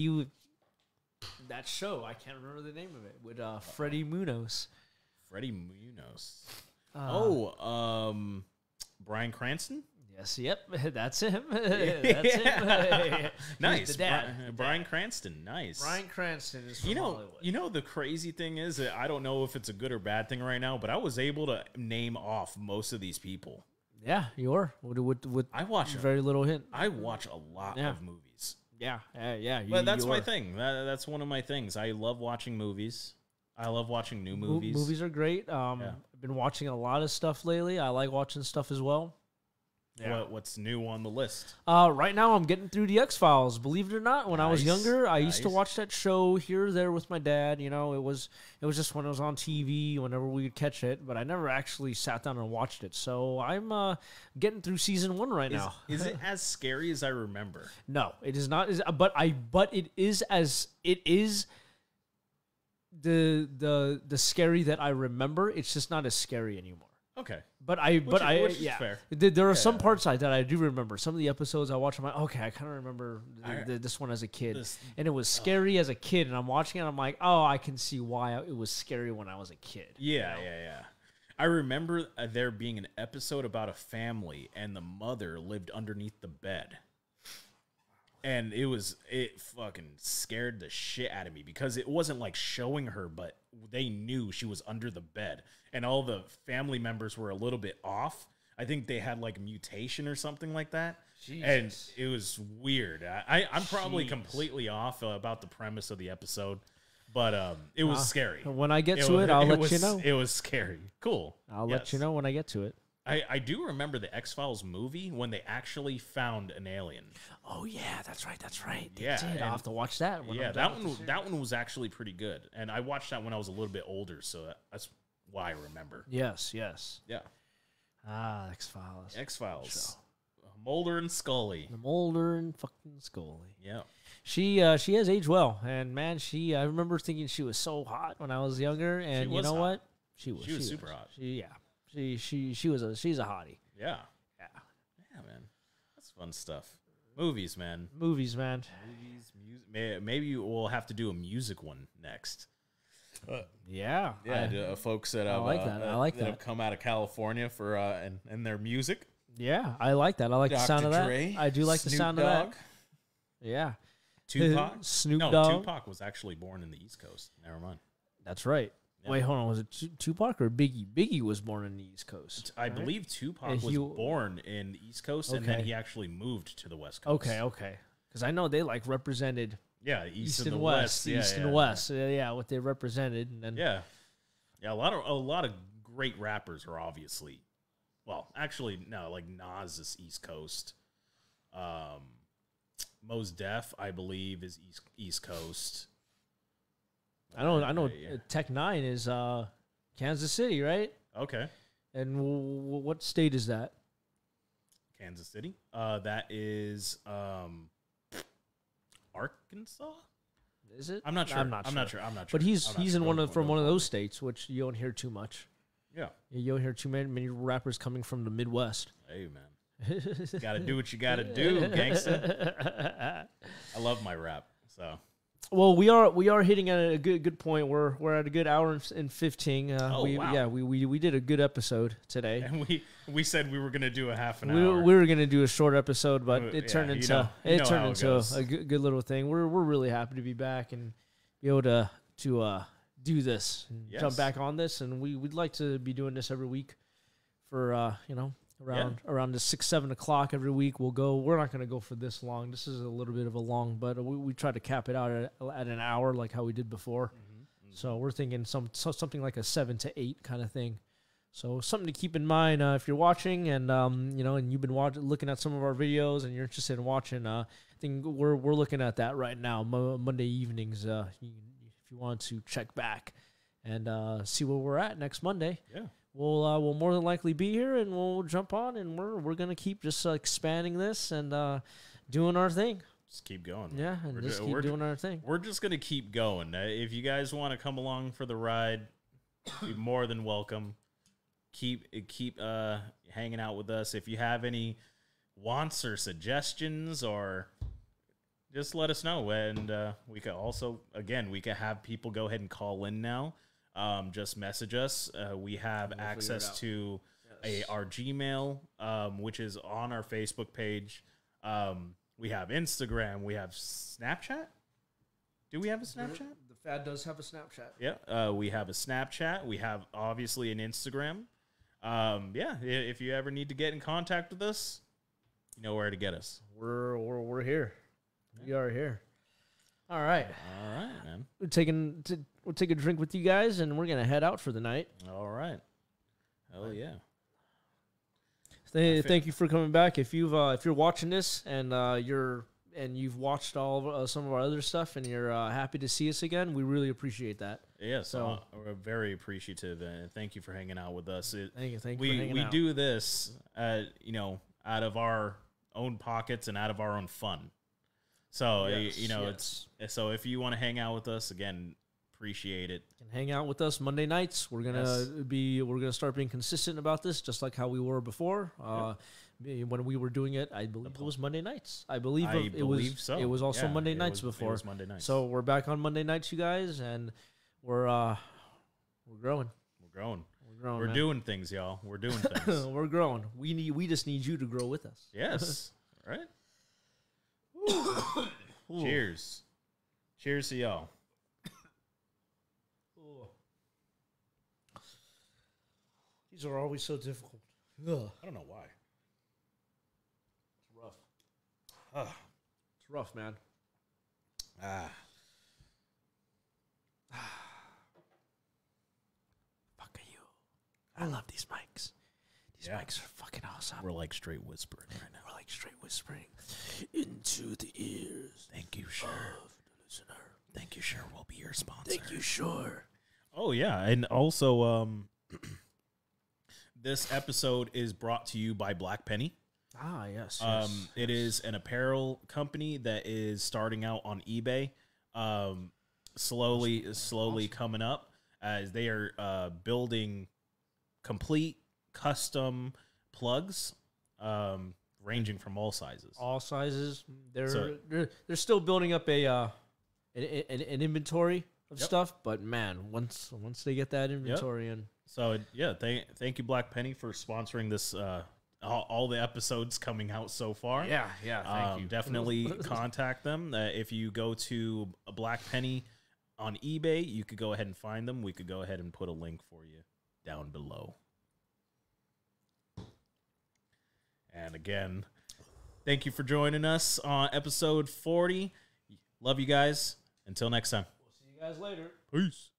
That show, I can't remember the name of it, with Freddie Munoz. Freddie Munoz. Bryan Cranston. Yes, yep, that's him. That's him. Nice. the dad. Bryan Cranston. Nice. Bryan Cranston is from Hollywood. The crazy thing is that I don't know if it's a good or bad thing right now, but I was able to name off most of these people. Yeah, you are. With I watch very little hint. I watch a lot Yeah. of movies. Yeah. But that's my thing. That's one of my things. I love watching movies. I love watching new movies. Movies are great. I've been watching a lot of stuff lately. I like watching stuff as well. Yeah. What's new on the list? Right now, I'm getting through the X-Files. Believe it or not, when I was Nice, younger, I used to nice. watch that show here or there with my dad. You know, it was just when it was on TV, whenever we would catch it. But I never actually sat down and watched it. So I'm getting through season 1 right now. Is it as scary as I remember? No, it is not. But it is the scary that I remember. It's just not as scary anymore. Okay. But which is yeah. fair. There are some Yeah. parts that I do remember. Some of the episodes I watch, I'm like, okay, I kind of remember this one as a kid, and it was scary as a kid. And I'm watching it, I'm like, oh, I can see why it was scary when I was a kid. Yeah, yeah. I remember there being an episode about a family, and the mother lived underneath the bed. And it fucking scared the shit out of me because it wasn't like showing her, but they knew she was under the bed. And all the family members were a little bit off. I think they had like mutation or something like that. Jesus. And it was weird. I'm probably Jeez. completely off about the premise of the episode, but it was scary. When I get to it, I'll let you know. It was scary. Cool. I'll let you know when I get to it. I do remember the X-Files movie when they actually found an alien. Oh yeah, that's right. They Yeah, did. and- I'll have to watch that. When Yeah, I'm done that with the that one was actually pretty good, and I watched that when I was a little bit older, so that's why I remember. series. Yes. Yeah, X-Files. X-Files, Mulder and Scully. The Mulder and fucking Scully. Yeah, She has aged well, and man, I remember thinking she was so hot when I was younger, and you was know hot. what? She was super hot. She's a hottie. yeah, Yeah. man. That's fun stuff. Movies, man. Movies, man. Movies, music. Maybe we'll have to do a music one next. Yeah. Folks that I have, like that. I like that that. have come out of California for and their music. Yeah, I like that. I like the sound of that. Dre, I do like the Snoop sound of Dogg, that. Yeah. Tupac. Snoop No, Dogg. Tupac was actually born in the East Coast. Never mind. That's right. Yeah. Wait, hold on. Was it Tupac or Biggie? Biggie was born in the East Coast. I right? believe Tupac And was he- born in the East Coast, and then Okay. he actually moved to the West Coast. Okay. Because I know they like represented Yeah, East, East and and the West, Yeah, East yeah, and West. Yeah, what they represented, and then Yeah, a lot of great rappers are obviously. Well, actually, no. Like Nas is East Coast. Mos Def, I believe, is East Coast. I know Yeah. Tech Nine is Kansas City, right? Okay, And what state is that? Kansas City. That is Arkansas. Is it? I'm not sure. I'm not sure. But he's in one of those states, which you don't hear too much. Yeah. You don't hear too many rappers coming from the Midwest. Hey man, gotta do what you gotta do, gangsta. I love my rap. So Well, we are hitting at a good point. We're at a good hour and 15. Wow. Yeah, we did a good episode today. and we said we were gonna do a half an We hour. were gonna do a short episode, but it Yeah, turned you into know how it a goes. good little thing. We're really happy to be back and be able to do this and Yes. jump back on this. And we'd like to be doing this every week for around the 6-7 o'clock every week. We're not gonna go for this long. This is a little bit of a long, but we try to cap it out at an hour like how we did before. Mm-hmm. So we're thinking something like a 7 to 8 kind of thing. So something to keep in mind if you're watching and and you've been looking at some of our videos and you're interested in watching. I think we're looking at that right now, Monday evenings. If you want to check back and see where we're at next Monday, Yeah. we'll more than likely be here and we'll jump on and we're gonna keep just expanding this and doing our thing. Just keep going. Yeah, and We're just ju- keep we're ju- doing our thing. We're just gonna keep going. If you guys want to come along for the ride, you're more than welcome. Keep hanging out with us. If you have any wants or suggestions, or just let us know. And we could also, again, we could have people go ahead and call in now. Just message us. We have access to our Gmail, which is on our Facebook page. We have Instagram. We have Snapchat. Do we have a Snapchat? The Fad does have a Snapchat. Yeah, we have a Snapchat. We have obviously an Instagram. If you ever need to get in contact with us, you know where to get us. We're here. We are here. All right. All right, man. We'll take a drink with you guys, and we're gonna head out for the night. All right. Hell yeah. Thank you for coming back. If you're watching this and you've watched all of, some of our other stuff and you're happy to see us again, we really appreciate that. Yeah, so we're very appreciative, and thank you for hanging out with us. Thank you for hanging out. We do this, out of our own pockets and out of our own fun. So it's so if you want to hang out with us again, appreciate it. And hang out with us Monday nights. We're gonna start being consistent about this, just like how we were before. When we were doing it, I believe it was Monday nights. I believe so. It was also Monday nights before. It was Monday nights. So we're back on Monday nights, you guys, and we're growing. We're doing things, y'all. We're doing things. We're growing. We just need you to grow with us. Yes. Right. Cheers. Cheers to y'all. These are always so difficult. Ugh. I don't know why. It's rough. It's rough, man. Fuck you. I love these mics. These mics are fucking awesome. We're like straight whispering right now. We're like straight whispering into the ears. Thank you, Sure. The listener. Thank you, Sure. We'll be your sponsor. Thank you, Sure. Oh yeah, and also this episode is brought to you by Black Penny. Ah, yes. It is an apparel company that is starting out on eBay. Slowly coming up as they are building complete custom plugs, ranging from all sizes. All sizes. They're still building up an inventory of stuff, but man, once they get that inventory in. So thank you, Black Penny, for sponsoring this. All the episodes coming out so far. Yeah. Thank you. Definitely contact them. If you go to Black Penny on eBay, you could go ahead and find them. We could go ahead and put a link for you down below. And again, thank you for joining us on episode 40. Love you guys. Until next time. We'll see you guys later. Peace.